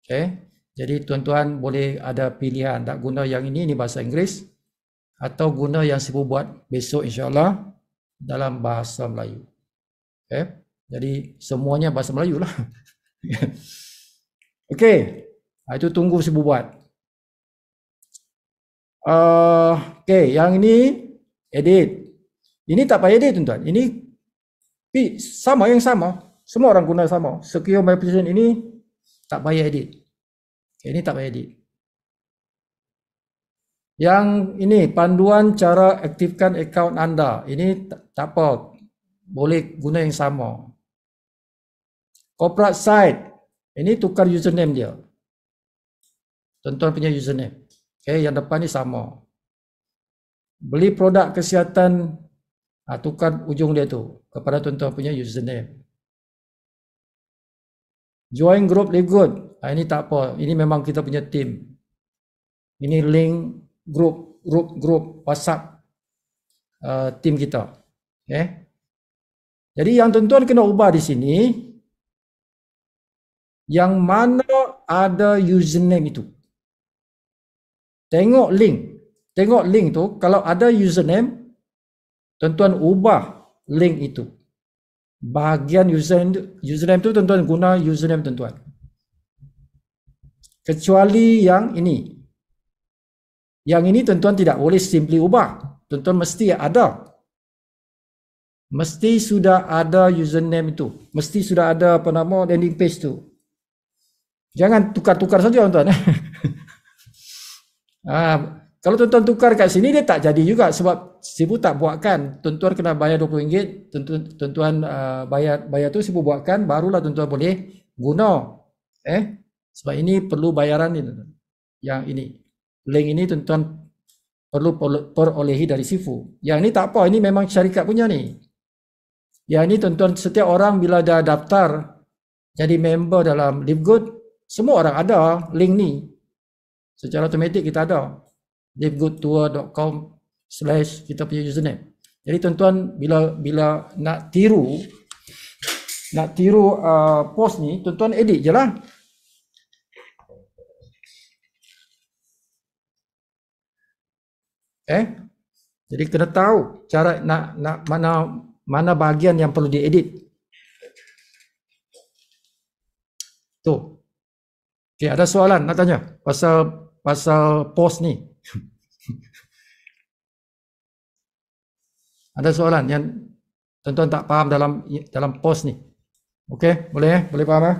Okay. Jadi tuan-tuan boleh ada pilihan, tak guna yang ini bahasa Inggeris, atau guna yang Sifu buat besok insyaAllah dalam bahasa Melayu. Okay. Jadi semuanya bahasa Melayu lah. Okay. Itu tunggu Sifu buat. Okay. Yang ini edit. Ini tak payah edit tuan-tuan. Ini sama. Semua orang guna sama. Secure My Position ini tak payah edit. Ini tak payah edit. Yang ini panduan cara aktifkan akaun anda. Ini tak apa. Boleh guna yang sama. Corporate site. Ini tukar username dia. Tuan-tuan punya username. Okay, yang depan ni sama. Beli produk kesihatan, tukar ujung dia tu kepada tuan-tuan punya username. Join group Live Good. Ini tak apa. Ini memang kita punya team. Ini link grup WhatsApp team kita. Okay. Jadi yang tuan-tuan kena ubah di sini, yang mana ada username itu. Tengok link tu, kalau ada username, tuan-tuan ubah link itu. Bahagian username tu tuan-tuan guna username tuan-tuan. Kecuali yang ini. Yang ini tuan-tuan tidak boleh simply ubah. Tuan-tuan mesti ada. Mesti sudah ada username itu. Mesti sudah ada landing page tu. Jangan tukar-tukar saja tuan-tuan. Kalau tuan-tuan tukar kat sini dia tak jadi juga sebab Sifu tak buatkan. Tuan-tuan kena bayar RM20. Tuan-tuan bayar tu Sifu buatkan, barulah tuan-tuan boleh guna. Sebab ini perlu bayaran ni tuan-tuan. Yang ini. Link ini tuan-tuan perlu perolehi dari Sifu. Yang ini tak apa, ini memang syarikat punya ni. Yang ini tuan-tuan, setiap orang bila dah daftar jadi member dalam Live Good, semua orang ada link ni. Secara automatik kita ada. livegoodtour.com/ kita punya username. Jadi tuan-tuan bila nak tiru post ni, tuan-tuan edit je lah. Jadi kena tahu cara nak mana bahagian yang perlu diedit. Tu. Okey, ada soalan nak tanya pasal post ni? Ada soalan yang tuan-tuan tak faham dalam post ni? Okey, boleh faham eh?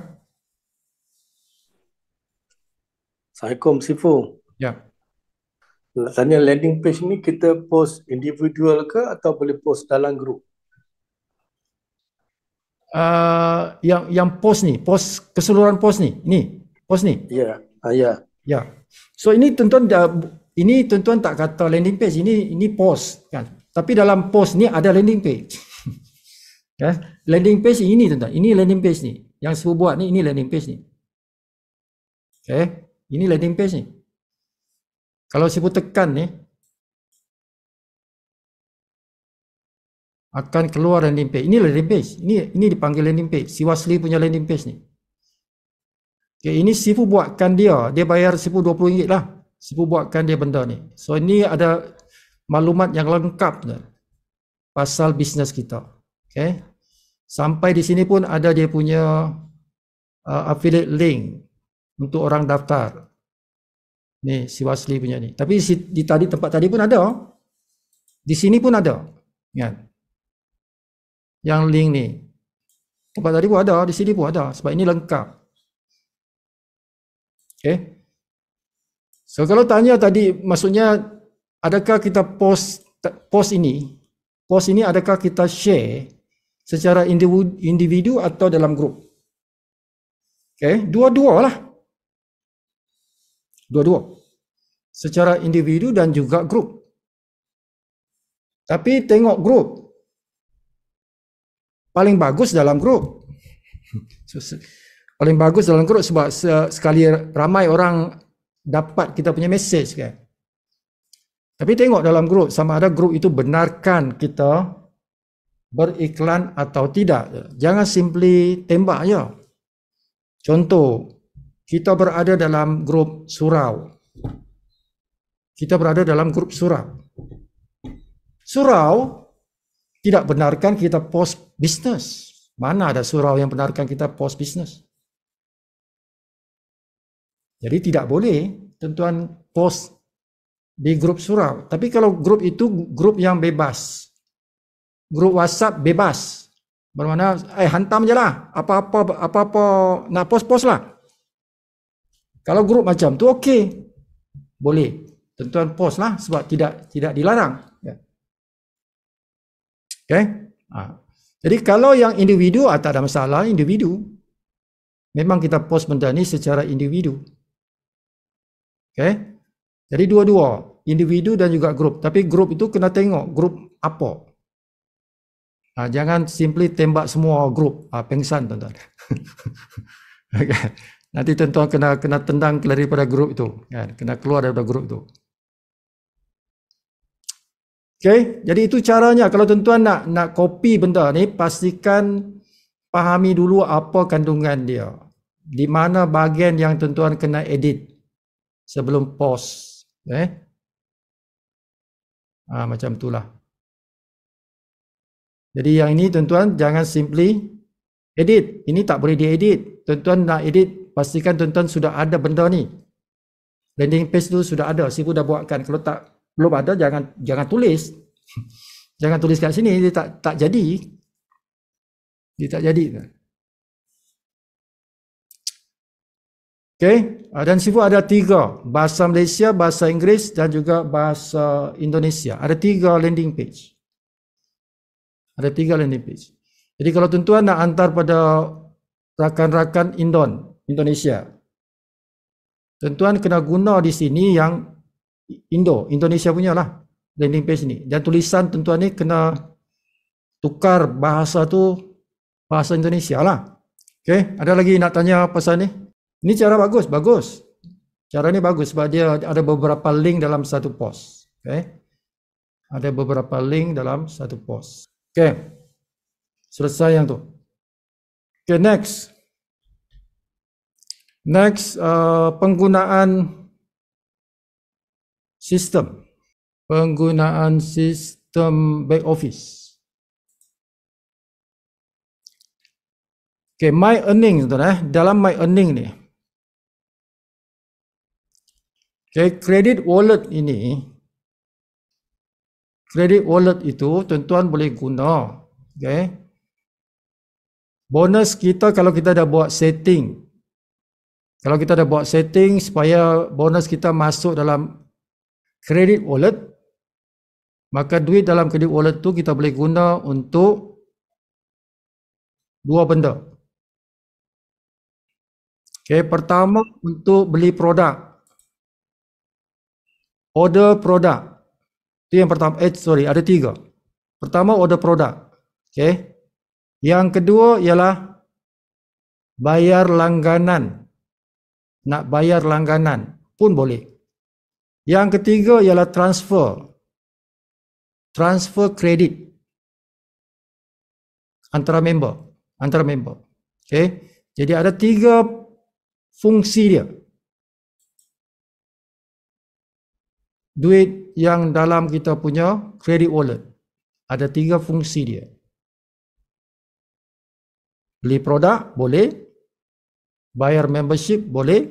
Assalamualaikum Sifu. Ya. Nak tanya, landing page ni kita post individual ke atau boleh post dalam grup? Yang post ni, post keseluruhan post ni. Ini post ni. Ya. Ya. So ini tuan-tuan tak kata landing page, ini post kan. Tapi dalam post ni ada landing page. Landing page ini tuan-tuan. Ini landing page ni. Yang Sifu buat ni, ini landing page ni. Ini landing page ni. Kalau Sifu tekan ni, akan keluar landing page. Ini landing page. Ini dipanggil landing page. Siwasli punya landing page ni. Ini Sifu buatkan dia. Dia bayar Sifu RM20 lah. Sifu buatkan dia benda ni. So ini ada maklumat yang lengkap pasal bisnes kita. Sampai di sini pun ada dia punya affiliate link untuk orang daftar. Ni Siwasli punya ni. Tapi di tempat tadi pun ada. Di sini pun ada. Ingat. Yang link ni. Tempat tadi pun ada, di sini pun ada sebab ini lengkap. So kalau tanya tadi maksudnya adakah kita post ini adakah kita share secara individu atau dalam grup? Dua-dua lah. Dua-dua. Secara individu dan juga grup. Tapi tengok grup. Paling bagus dalam grup. Paling bagus dalam grup sebab sekali ramai orang dapat kita punya message kan. Tapi tengok dalam grup sama ada grup itu benarkan kita beriklan atau tidak. Jangan simply tembak je. Contoh, kita berada dalam grup surau. Kita berada dalam grup surau. Surau tidak benarkan kita post bisnes. Mana ada surau yang benarkan kita post bisnes? Jadi tidak boleh tuan-tuan post di grup surau. Tapi kalau grup itu grup yang bebas. Grup WhatsApp bebas. Bermakna hantam je lah. Apa-apa nak post-post lah. Kalau grup macam tu okey. Boleh. Tuan-tuan post lah sebab tidak dilarang. Jadi kalau yang individu tak ada masalah, individu. Memang kita post benda ni secara individu. Jadi dua-dua, individu dan juga grup. Tapi grup itu kena tengok grup apa. Jangan simply tembak semua grup. Pengsan tuan-tuan. Nanti tuan-tuan kena tendang daripada grup itu. Kena keluar daripada grup itu. Jadi itu caranya. Kalau tuan-tuan nak copy benda ni, pastikan pahami dulu apa kandungan dia. Di mana bahagian yang tuan-tuan kena edit sebelum post. Macam itulah. Jadi yang ini tuan-tuan jangan simply edit. Ini tak boleh diedit. Tuan-tuan nak edit, pastikan tuan-tuan sudah ada benda ni. Landing page tu sudah ada. Sifu dah buatkan. Kalau belum ada, jangan tulis. Jangan tulis kat sini. Dia tak jadi. Dia tak jadi. Dan Sifu ada 3. Bahasa Malaysia, bahasa Inggeris dan juga bahasa Indonesia. Ada 3 landing page. Ada 3 landing page. Jadi kalau tuan-tuan nak hantar pada rakan-rakan Indonesia, tuan-tuan kena guna di sini yang Indonesia punya lah landing page ni. Dan tulisan tuan-tuan ni kena tukar bahasa tu bahasa Indonesia lah. Ada lagi nak tanya pasal ni? Ini cara bagus. Cara ni bagus sebab dia ada beberapa link dalam satu post. Ada beberapa link dalam satu post. Selesai yang tu. Next. Penggunaan sistem. Penggunaan sistem back office. My earning dalam my earning ni. Credit wallet ini. Credit wallet itu tuan-tuan boleh guna. Bonus kita kalau kita dah buat setting. Kalau kita dah buat setting supaya bonus kita masuk dalam credit wallet, maka duit dalam credit wallet tu kita boleh guna untuk 2 benda. Pertama untuk beli produk. Order produk. Itu yang pertama. Ada 3. Pertama order produk. Yang kedua ialah bayar langganan. Nak bayar langganan pun boleh. Yang ketiga ialah transfer. Transfer kredit antara member. Okey. Jadi ada 3 fungsi dia. Duit yang dalam kita punya credit wallet ada 3 fungsi dia. Beli produk boleh, bayar membership boleh,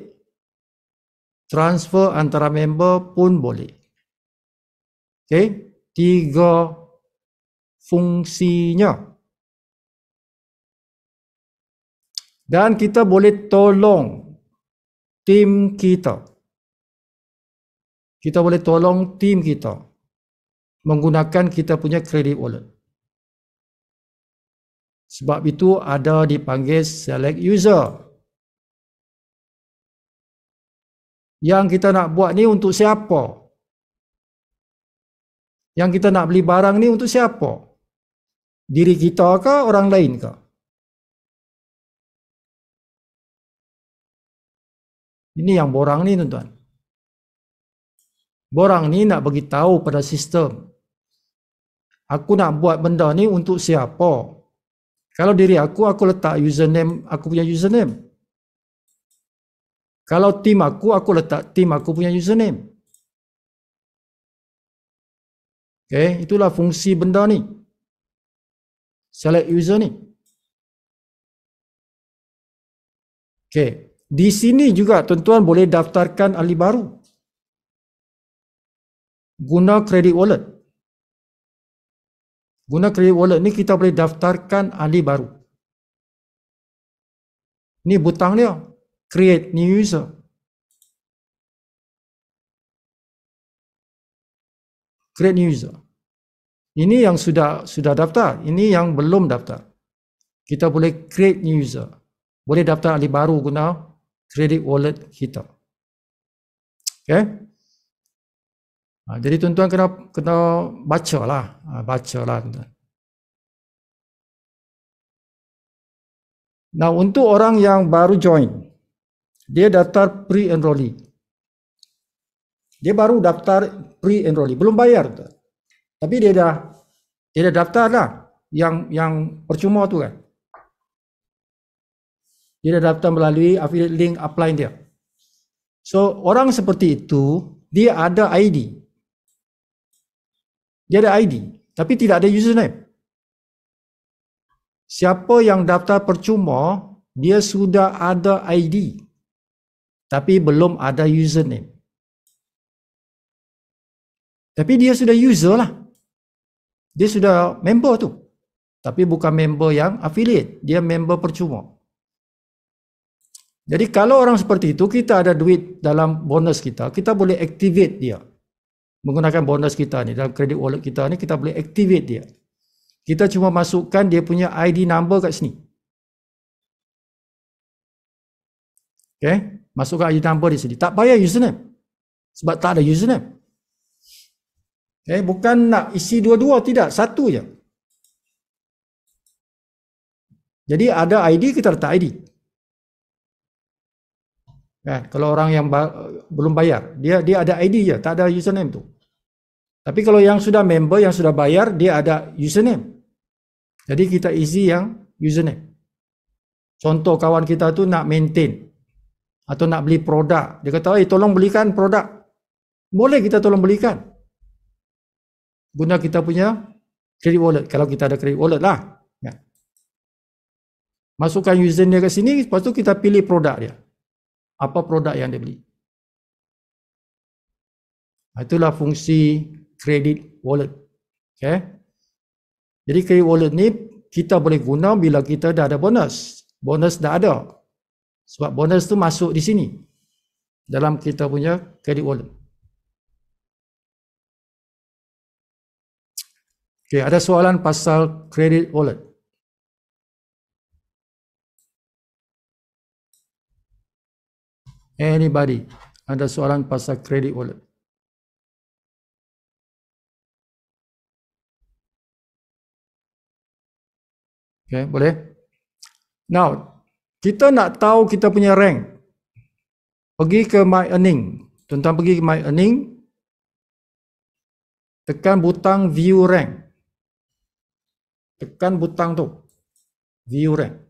transfer antara member pun boleh. Okey, 3 fungsinya. Dan kita boleh tolong tim kita. Kita boleh tolong tim kita menggunakan kita punya credit wallet. Sebab itu ada dipanggil select user. Yang kita nak buat ni untuk siapa? Yang kita nak beli barang ni untuk siapa? Diri kita ke orang lain ke? Ini yang borang ni tuan-tuan. Borang ni nak bagi tahu pada sistem. Aku nak buat benda ni untuk siapa? Kalau diri aku letak username, aku punya username. Kalau tim aku letak tim aku punya username. Okay, itulah fungsi benda ni. Select user ni. Okay, di sini juga tuan-tuan boleh daftarkan ahli baru. Guna credit wallet. Guna credit wallet ni kita boleh daftarkan ahli baru. Ni butang dia. Create new user. Create new user. Ini yang sudah daftar. Ini yang belum daftar. Kita boleh create new user. Boleh daftar ahli baru guna credit wallet kita. Okay. Jadi tuan-tuan kena bacalah. Bacalah tuan-tuan. Nah, untuk orang yang baru join, dia daftar pre-enrollee. Dia baru daftar pre-enrollee, belum bayar tuan. Tapi dia dah daftar lah yang percuma tu kan. Dia dah daftar melalui affiliate link upline dia. So, orang seperti itu, dia ada ID. Dia ada ID, tapi tidak ada username. Siapa yang daftar percuma, dia sudah ada ID, tapi belum ada username. Tapi dia sudah user lah. Dia sudah member tu. Tapi bukan member yang affiliate, dia member percuma. Jadi kalau orang seperti itu, kita ada duit dalam bonus kita, kita boleh activate dia. Menggunakan bonus kita ni, dalam credit wallet kita ni, kita boleh activate dia. Kita cuma masukkan dia punya ID number kat sini. Okay, masukkan ID number di sini. Tak payah username. Sebab tak ada username. Okay, bukan nak isi dua-dua, tidak. Satu je. Jadi ada ID, kita letak ID. Kan? Kalau orang yang belum bayar, dia ada ID je, tak ada username tu. Tapi kalau yang sudah member, yang sudah bayar, dia ada username. Jadi kita isi yang username. Contoh kawan kita tu nak maintain atau nak beli produk. Dia kata, tolong belikan produk. Boleh kita tolong belikan. Guna kita punya credit wallet. Kalau kita ada credit wallet lah. Ya. Masukkan username dia ke sini, lepas tu kita pilih produk dia. Apa produk yang dia beli. Itulah fungsi credit wallet. Okay. Jadi credit wallet ni kita boleh guna bila kita dah ada bonus. Bonus dah ada. Sebab bonus tu masuk di sini. Dalam kita punya credit wallet. Okay, ada soalan pasal credit wallet. Anybody? Ada soalan pasal credit wallet? Okay, boleh? Now, kita nak tahu kita punya rank. Pergi ke My Earning. Tuan-tuan pergi ke My Earning. Tekan butang View Rank. Tekan butang tu. View Rank.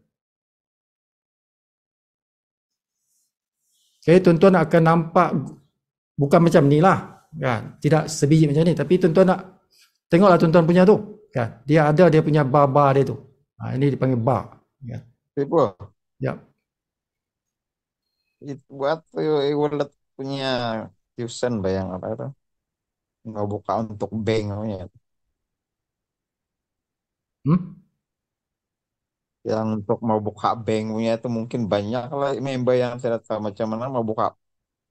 Okay, tuan-tuan akan nampak bukan macam ni lah. Kan? Tidak sebiji macam ni. Tapi tuan-tuan nak tengoklah tuan-tuan punya tu. Kan? Dia ada dia punya bar-bar dia tu. Ini dipanggil bar. Kan? People, Ya. buat e-wallet punya tuition bayang apa itu? Nggak buka untuk bank ya. Yang untuk mau buka bank punya itu mungkin banyak lah member yang tidak tahu macam mana mau buka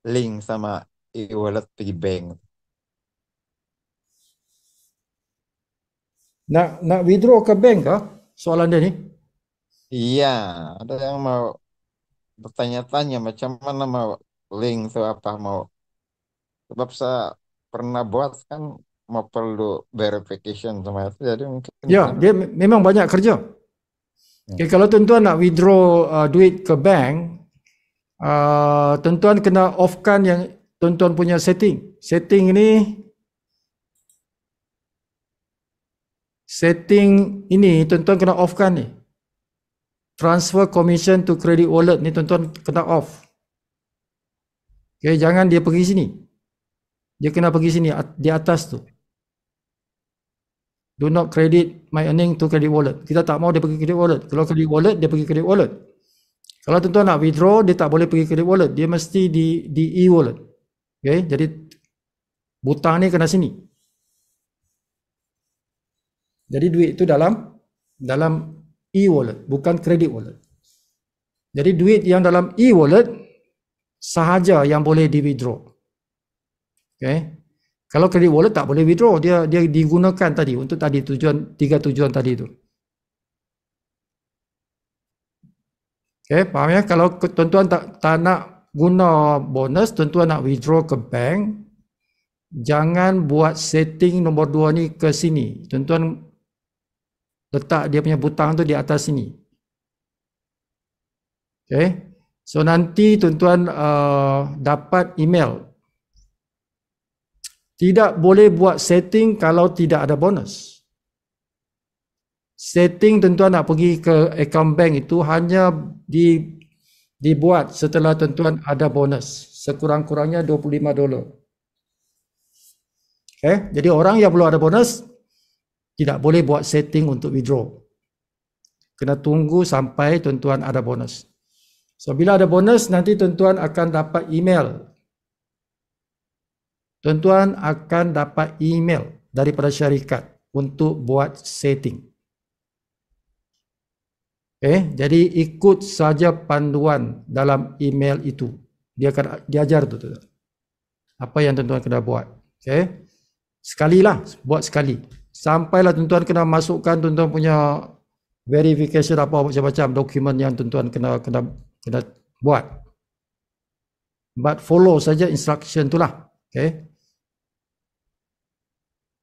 link sama e-wallet di bank. Nak withdraw ke bank kah? Soalan dia ni. Iya, ada yang mau bertanya-tanya macam mana mau link atau apa mau. Sebab saya pernah buat kan mau perlu verification sama itu jadi mungkin Ya, gimana? dia memang banyak kerja. Okay, kalau tuan-tuan nak withdraw duit ke bank, tuan-tuan kena off-kan yang tuan-tuan punya setting. Setting ini tuan-tuan kena off-kan ni. Transfer commission to credit wallet ni tuan-tuan kena off. Okay, jangan dia pergi sini. Dia kena pergi sini di atas tu. Do not credit my earning to credit wallet. Kita tak mau dia pergi credit wallet. Kalau credit wallet, dia pergi credit wallet. Kalau tuan-tuan nak withdraw, dia tak boleh pergi credit wallet. Dia mesti di e-wallet. Okay, jadi butang ni kena sini. Jadi duit itu dalam e-wallet, bukan credit wallet. Jadi duit yang dalam e-wallet sahaja yang boleh di-withdraw. Okay. Kalau credit wallet tak boleh withdraw, dia digunakan tadi untuk tadi tiga tujuan tadi itu. Okay, faham ya? Kalau tuan-tuan tak nak guna bonus, tuan-tuan nak withdraw ke bank, jangan buat setting nombor 2 ni ke sini. Tuan-tuan letak dia punya butang tu di atas sini. Okay. So nanti tuan-tuan dapat email. Tidak boleh buat setting kalau tidak ada bonus. Setting tuan-tuan nak pergi ke account bank itu hanya dibuat setelah tuan-tuan ada bonus. Sekurang-kurangnya $25. Okay. Jadi orang yang belum ada bonus tidak boleh buat setting untuk withdraw. Kena tunggu sampai tuan-tuan ada bonus. So bila ada bonus nanti tuan-tuan akan dapat email. Tuan-tuan akan dapat email daripada syarikat untuk buat setting. Okay, jadi ikut saja panduan dalam email itu. Dia akan diajar tu tuan. Apa yang tuan-tuan kena buat. Okay. Sekalilah, buat sekali. Sampailah tuan-tuan kena masukkan tuan-tuan punya verification apa macam-macam dokumen yang tuan-tuan kena buat. But follow saja instruction itulah. Okay.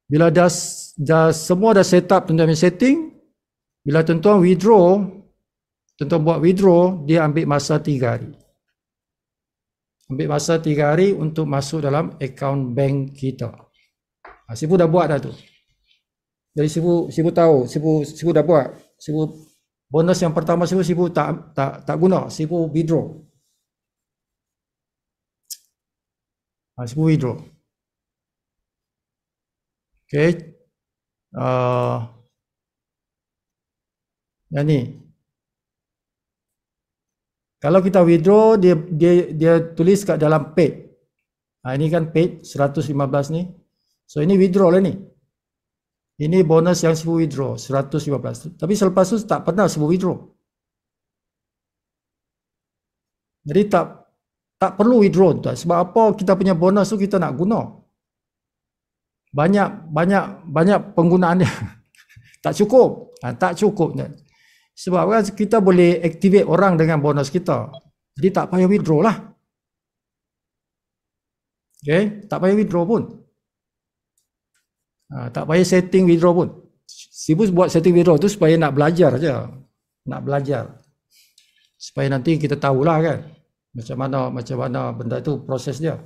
Bila dah semua dah set up tuan-tuan punya setting, bila tuan-tuan withdraw, tuan-tuan buat withdraw, dia ambil masa 3 hari. Ambil masa 3 hari untuk masuk dalam akaun bank kita. Sibu dah buat dah tu. Jadi Sibu tahu, Sibu dah buat. Sibu bonus yang pertama Sibu tak guna, Sibu withdraw. Sibu withdraw. Okay. Yang ni. Kalau kita withdraw, dia tulis kat dalam paid. Ini kan paid 115 ni. So ini withdraw lah ni. Ini bonus yang Sibu withdraw 115. Tapi selepas tu tak pernah Sibu withdraw. Jadi tak perlu withdraw tuan. Sebab apa kita punya bonus tu kita nak guna. Banyak penggunaan dia. Tak cukup. Tak cukup. Sebab kan kita boleh activate orang dengan bonus kita. Jadi tak payah withdraw lah. Okay. Tak payah withdraw pun. Tak payah setting withdraw pun. Sibu buat setting withdraw tu supaya nak belajar aja. Nak belajar. Supaya nanti kita tahulah kan macam mana benda tu proses dia.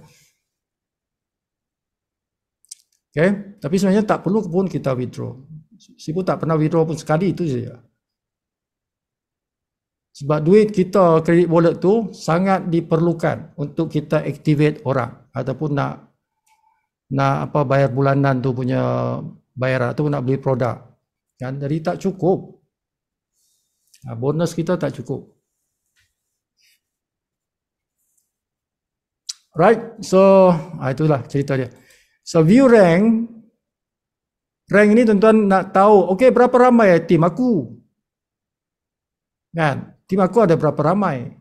Okay? Tapi sebenarnya tak perlu pun kita withdraw. Sibu tak pernah withdraw pun sekali, itu saja. Sebab duit kita kredit wallet tu sangat diperlukan untuk kita activate orang ataupun nak bayar bulanan tu punya bayaran tu, nak beli produk. Kan? Jadi tak cukup. Bonus kita tak cukup. Right? So, itulah cerita dia. So, view rank. Rank ni tuan-tuan nak tahu, okay, berapa ramai tim aku? Kan? Tim aku ada berapa ramai?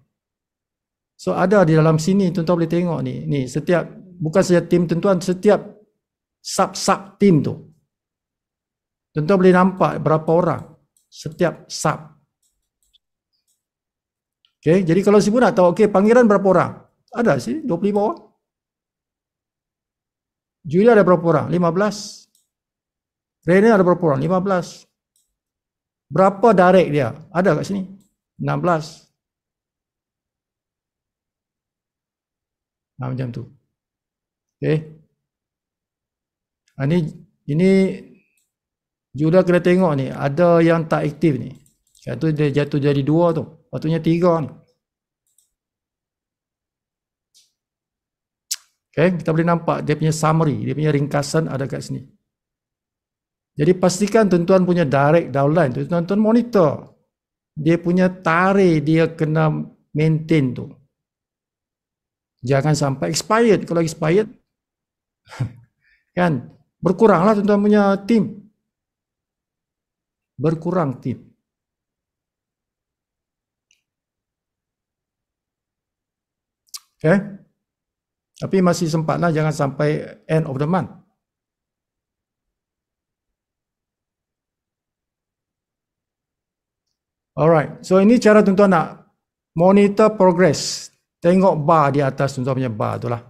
So, ada di dalam sini, tuan-tuan boleh tengok ni. Ni, setiap, bukan saja tim tuan-tuan, setiap sub-sub tim tu. Tuan-tuan boleh nampak berapa orang setiap sub. Okay, jadi kalau Sibu nak tahu, okay, Pangeran berapa orang? Ada sih, 25 orang. Julia ada berapa orang? 15. Rene ada berapa orang? 15. Berapa direct dia? Ada kat sini? 16. Macam tu. Okay. Ini Julia kena tengok ni. Ada yang tak aktif ni. Satu dia jatuh jadi 2 tu. Patutnya 3 ni. Okay, kita boleh nampak dia punya summary, dia punya ringkasan ada kat sini. Jadi pastikan tuan-tuan punya direct downline tu, tuan-tuan monitor. Dia punya tarikh dia kena maintain tu. Jangan sampai expired. Kalau expired, kan, berkuranglah tuan-tuan punya tim. Berkurang tim. Okay. Tapi masih sempatlah, jangan sampai end of the month. Alright, so ini cara tuan-tuan nak monitor progress. Tengok bar di atas tuan-tuan punya bar tu lah.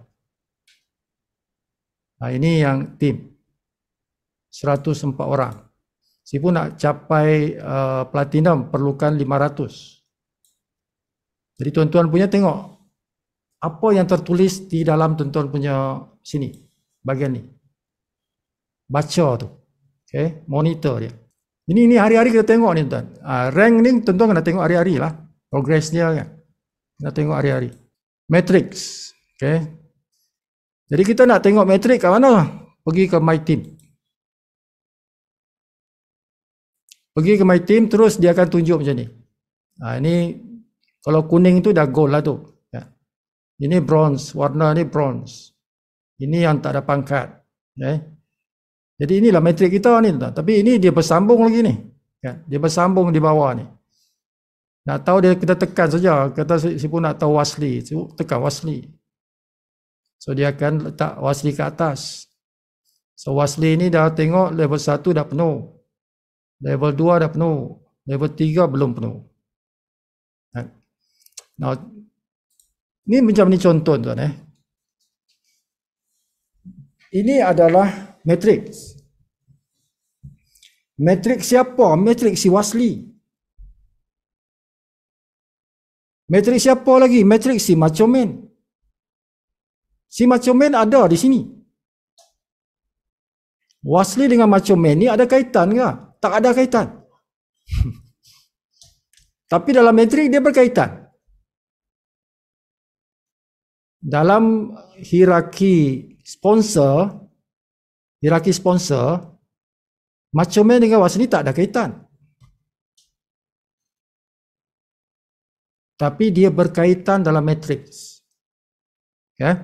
Nah, ini yang tim. 104 orang. Si pun nak capai platinum perlukan 500. Jadi tuan-tuan punya tengok apa yang tertulis di dalam tuan-tuan punya sini, bagian ni. Baca tu. Okay, monitor dia. Ini hari-hari kita tengok ni tuan. Rank ni tuan-tuan kena tengok hari-hari lah. Progress dia kan. Kena tengok hari-hari. Matrix. Okay. Jadi kita nak tengok matrix kat mana? Pergi ke My Team. Pergi ke My Team, terus dia akan tunjuk macam ni. Ini kalau kuning tu dah gold lah tu. Ini bronze, warna ni bronze. Ini yang tak ada pangkat. Okay. Jadi inilah metrik kita ni. Tapi ini dia bersambung lagi ni. Dia bersambung di bawah ni. Nak tahu dia, kita tekan saja. Kata si pun nak tahu wasli. Tekan wasli. So dia akan letak wasli ke atas. So wasli ni dah tengok level 1 dah penuh. Level 2 dah penuh. Level 3 belum penuh. Now, ini macam ni contoh tuan. Ini adalah matrix. Matrix siapa? Matrix si Wasli. Matrix siapa lagi? Matrix si Machomen. Si Machomen ada di sini. Wasli dengan Machomen ni ada kaitan ke? Tak ada kaitan. Tapi dalam matrix dia berkaitan. Dalam hierarki sponsor, Machomen dengan Wasli tak ada kaitan. Tapi dia berkaitan dalam matrix. Okay?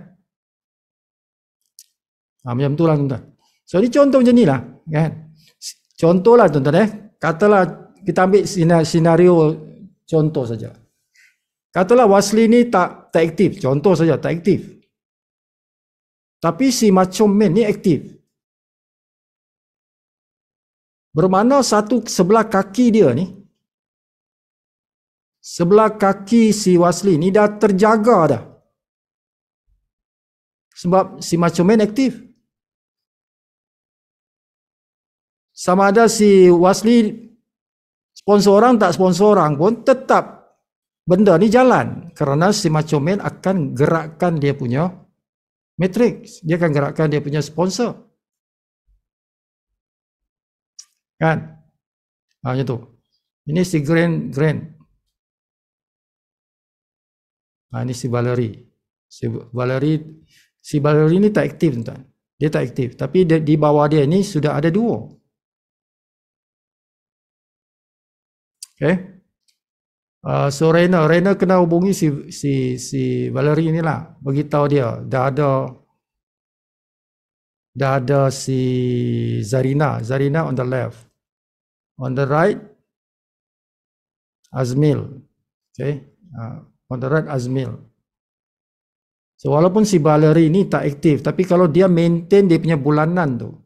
Macam tu lah tuan-tuan. So ini contoh macam ni lah. Kan? Contoh lah tuan-tuan. Katalah kita ambil senario contoh saja. Katalah Wasli ni tak aktif. Contoh saja, tak aktif. Tapi si Machomen ni aktif. Bermakna satu sebelah kaki dia ni, sebelah kaki si Wasli ni dah terjaga dah. Sebab si Machomen aktif. sama ada si Wasli sponsor orang tak sponsor orang pun tetap benda ni jalan kerana si Machoman akan gerakkan dia punya matrix, dia akan gerakkan dia punya sponsor, kan? Macam tu. Ini si Grant. Ini si Valerie. Si Valerie ni tak aktif, tuan. Dia tak aktif, tapi di bawah dia ni sudah ada 2. Okay. So Rainer kena hubungi si Valerie ni lah, beritahu dia dah ada si Zarina on the left, on the right Azmil. Okay. On the right Azmil. So walaupun si Valerie ni tak aktif, tapi kalau dia maintain dia punya bulanan tu,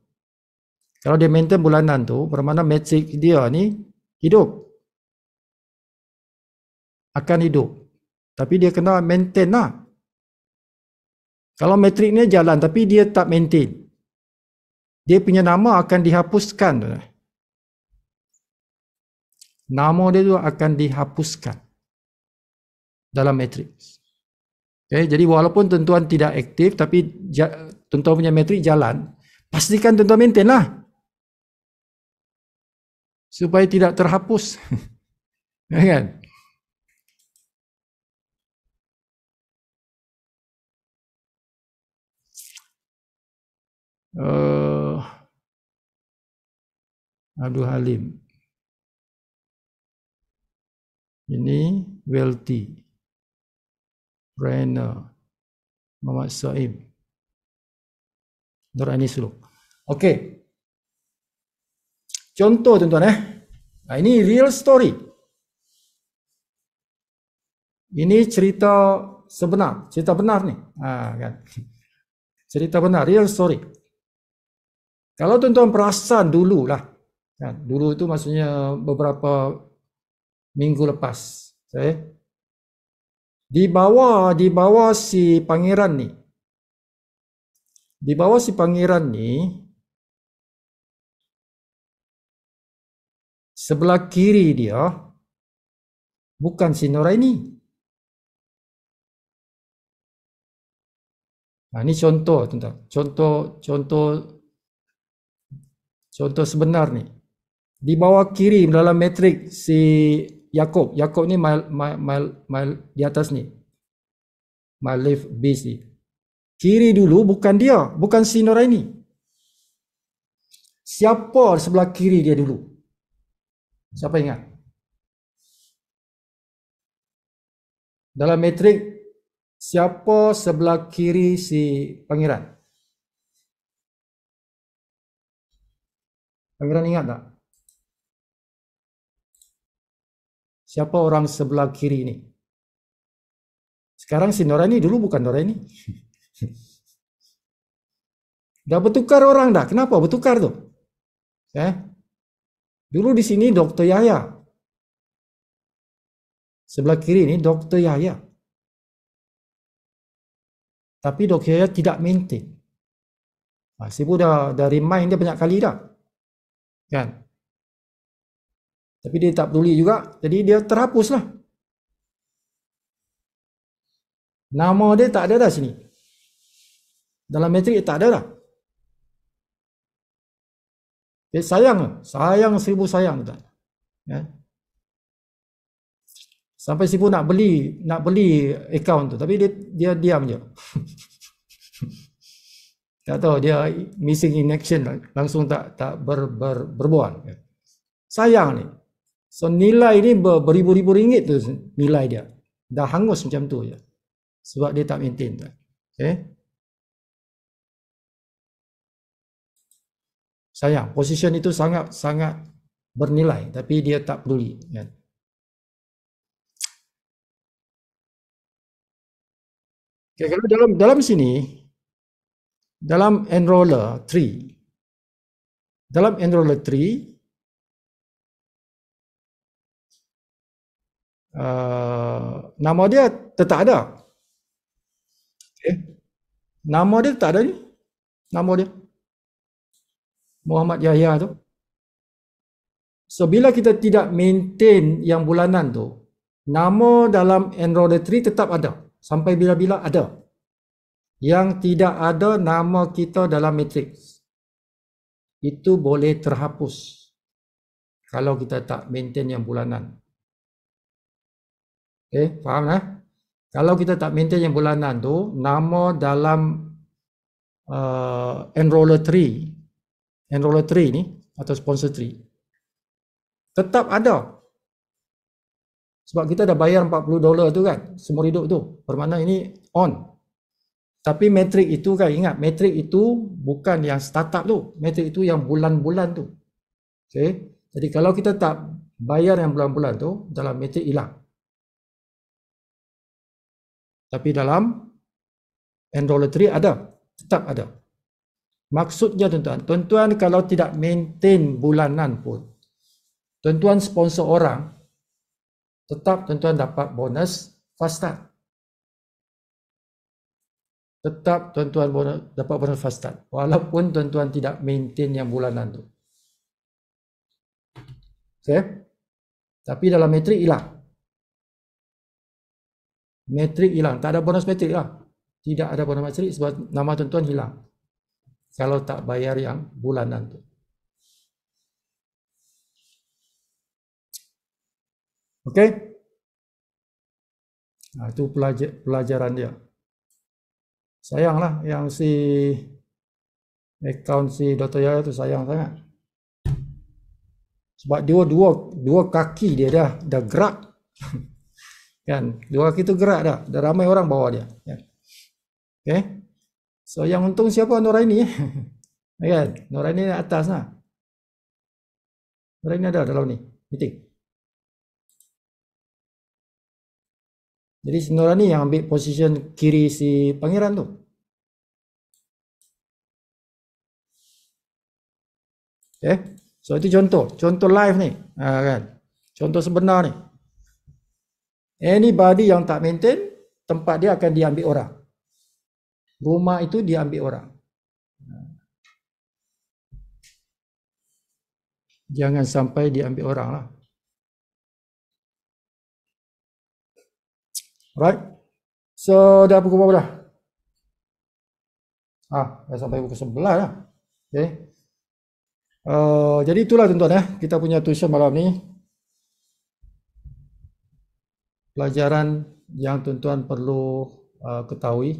bermakna matrix dia ni hidup, akan hidup. Tapi dia kena maintain lah. Kalau matrix ni jalan tapi dia tak maintain, dia punya nama akan dihapuskan. Nama dia tu akan dihapuskan dalam matrix. Okay, jadi walaupun tuan-tuan tidak aktif, tapi tuan-tuan punya matrix jalan, pastikan tuan-tuan maintain lah, supaya tidak terhapus. Kan? Abdul Halim. Ini Welty, Rainer, Muhammad Saib, Nurani Suluk. Okey. Contoh tuan-tuan ini real story. Ini cerita sebenar, cerita benar ni. Kan. Cerita benar, real story. Kalau tuan-tuan perasan dululah, kan, dulu itu maksudnya beberapa minggu lepas, di bawah si pangeran ni, sebelah kiri dia bukan si Noraini. Ini contoh, tuan-tuan. Contoh sebenar ni. Di bawah kiri dalam matrik si Yakob ni mile di atas ni. Mile left base ni. Kiri dulu bukan dia, bukan si Noraini. Siapa sebelah kiri dia dulu? Siapa ingat? Dalam matrik, siapa sebelah kiri si pangeran? Pangeran ingat tak? Siapa orang sebelah kiri ni? Sekarang si Noraini, dulu bukan Noraini. Dah bertukar orang dah. Kenapa bertukar tu? Dulu di sini Dr. Yahya. Sebelah kiri ni Dr. Yahya. Tapi Dr. Yahya tidak maintain. Sibu dah remind dia banyak kali dah. Kan? Tapi dia tak peduli juga, jadi dia terhapus lah. Nama dia tak ada dah sini. Dalam matrik tak ada dah. Sayang 1000 sayang tak? Ya. Sampai Sibu nak beli account tu, tapi dia diam je. Tak tahu dia missing in action, langsung tak berbual. Sayang ni. So nilai ni beribu-ribu ringgit tu nilai dia. Dah hangus macam tu je. Sebab dia tak maintain. Sayang, position itu sangat bernilai, tapi dia tak peduli. Kan? Kalau dalam sini, dalam enroller 3, nama dia tetap ada. Nama dia tak ada ni. Nama dia Muhammad Yahya tu. So bila kita tidak maintain yang bulanan tu, nama dalam enroller tree tetap ada sampai bila-bila ada. Yang tidak ada nama kita dalam matrix, itu boleh terhapus kalau kita tak maintain yang bulanan. Okay, faham lah? Kalau kita tak maintain yang bulanan tu, nama dalam enroller tree ni atau sponsor tree tetap ada. Sebab kita dah bayar $40 tu kan, seumur hidup tu. Bermakna ini on. Tapi metrik itu kan, ingat, metrik itu bukan yang startup tu. Metrik itu yang bulan-bulan tu. Okay. Jadi kalau kita tak bayar yang bulan-bulan tu, dalam metrik hilang. Tapi dalam enroller tree ada, tetap ada. Maksudnya tuan-tuan kalau tidak maintain bulanan pun, tuan-tuan sponsor orang, tetap tuan-tuan dapat bonus fast start. Tetap tuan-tuan dapat bonus fast start. Walaupun tuan-tuan tidak maintain yang bulanan tu. Okay? Tapi dalam metrik hilang. Metrik hilang. Tak ada bonus metrik lah. Tidak ada bonus metrik sebab nama tuan-tuan hilang. Kalau tak bayar yang bulanan tu. Okey? Nah, itu pelajaran dia. Sayanglah yang si akaun si Dr. Yahya tu sayang sangat. Sebab dia dua kaki dia dah gerak. Kan? Dua kaki tu gerak dah. Dah ramai orang bawa dia. Kan? Okey? So yang untung siapa? Nuraini. Kan? Nuraini atas lah. Nuraini ada dalam ni meeting. Jadi si Nurani yang ambil position kiri si pangeran tu. Okay. So itu contoh live ni, kan? Contoh sebenar ni. Anybody yang tak maintain, tempat dia akan diambil orang. Rumah itu diambil orang. Jangan sampai diambil orang lah. Right. So dah pukul berapa dah? Dah sampai pukul 11 lah. Okay. Jadi itulah tuan-tuan kita punya tuition malam ni. Pelajaran yang tuan-tuan perlu ketahui.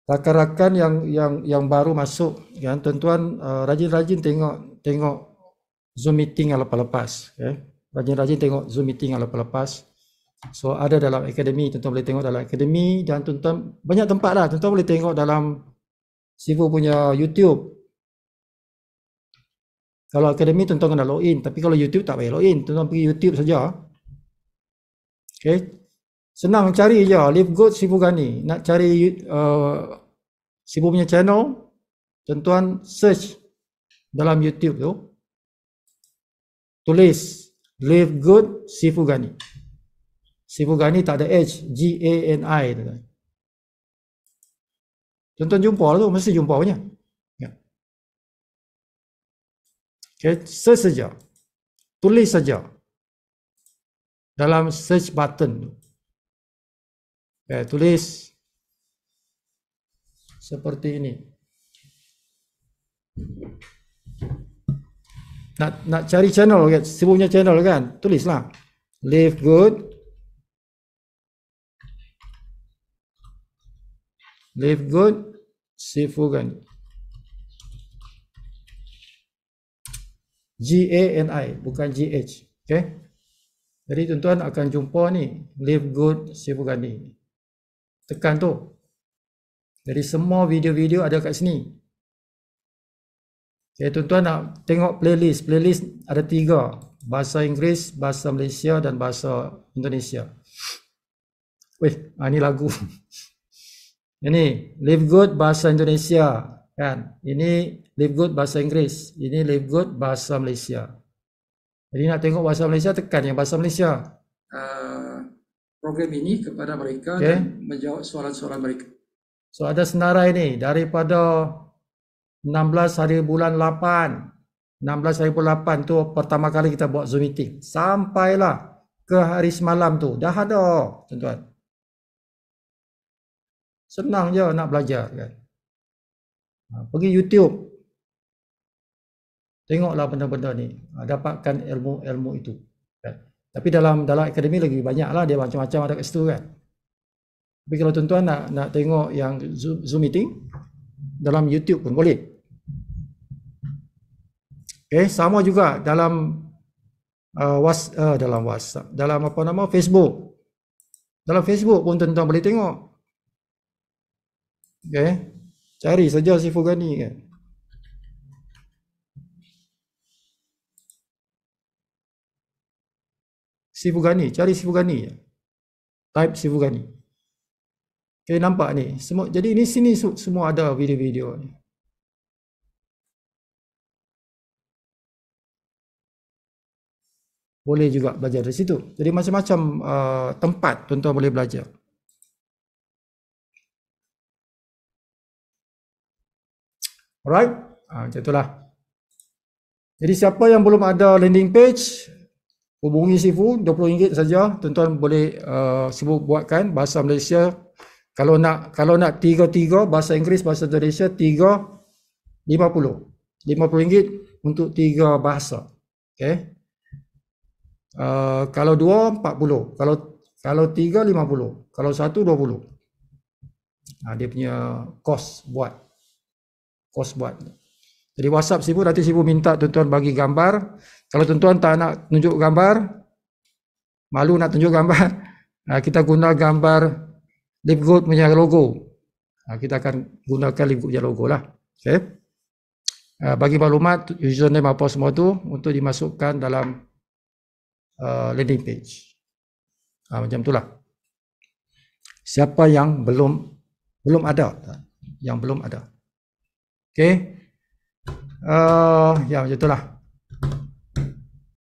Rakan-rakan yang baru masuk, kan, tuan-tuan rajin-rajin tengok Zoom meeting yang lepas-lepas. Okay. Rajin-rajin tengok Zoom meeting yang lepas-lepas. So ada dalam akademi, tuan-tuan boleh tengok dalam akademi, dan tuan-tuan banyak tempat lah, tuan-tuan boleh tengok dalam Sifu punya YouTube. Kalau akademi tuan-tuan kena login, tapi kalau YouTube tak payah login, tuan-tuan pergi YouTube saja. Okay. Senang cari je, Live Good Sifu Ghani. Nak cari Sifu punya channel, tuan-tuan search dalam YouTube tu, tulis Live Good Sifu Ghani. Sifu Ghani tak ada H, G-A-N-I. Tuan-tuan jumpa lah tu, mesti jumpa punya. Ya. Okay, search saja. Tulis saja dalam search button. Okay, tulis seperti ini. Nak cari channel, kan? Sifu punya channel kan, tulislah Live Good Sifu Ghani, G-A-N-I, bukan G-H. Okay. Jadi tuan-tuan akan jumpa ni Live Good Sifu Ghani. Tekan tu. Jadi semua video-video ada kat sini. Okay, tuan-tuan nak tengok playlist. Playlist ada 3. Bahasa Inggeris, Bahasa Malaysia dan Bahasa Indonesia. Weh, ini lagu. Ini Live Good Bahasa Indonesia. Kan? Ini Live Good Bahasa Inggeris. Ini Live Good Bahasa Malaysia. Jadi nak tengok Bahasa Malaysia, tekan yang Bahasa Malaysia. Program ini kepada mereka, dan menjawab soalan-soalan mereka. So ada senarai ni daripada 16 hari bulan 8. 16 hari bulan 8 tu pertama kali kita buat Zoom meeting. Sampailah ke hari semalam tu. Dah ada, tuan-tuan. Senang je nak belajar kan. Pergi YouTube. Tengoklah benda-benda ni. Dapatkan ilmu-ilmu itu. Kan? Tapi dalam akademi lagi banyak lah. Dia macam-macam ada kat situ kan. Tapi kalau tuan-tuan nak tengok yang Zoom meeting, dalam YouTube pun boleh. Okay, sama juga dalam dalam WhatsApp, dalam Facebook. Dalam Facebook pun tuan-tuan boleh tengok. Okay, cari saja Sifugani kan. Sifugani, cari Sifugani. Type Sifugani. Okay, nampak ni. Semua, jadi ini sini semua ada video-video ni. Boleh juga belajar dari situ. Jadi macam-macam tempat tuan-tuan boleh belajar. Alright, macam itulah. Jadi siapa yang belum ada landing page, hubungi Sifu, RM20 saja. Tuan-tuan boleh Sifu buatkan bahasa Malaysia. Kalau nak 3 bahasa Inggeris, bahasa Indonesia 3 50. RM50 untuk 3 bahasa. Okay. Kalau 2 40. Kalau 3 50. Kalau 1 20. Dia punya kos buat. Jadi WhatsApp Sifu, nanti Sifu minta tuan-tuan bagi gambar. Kalau tuan-tuan tak nak tunjuk gambar, malu nak tunjuk gambar, kita guna gambar LiveGood punya logo. Kita akan gunakan LiveGood punya logo lah. Okay. Bagi maklumat, username apa semua tu untuk dimasukkan dalam landing page. Macam itulah. Siapa yang belum ada, yang belum ada. Okay. Ya macam itulah.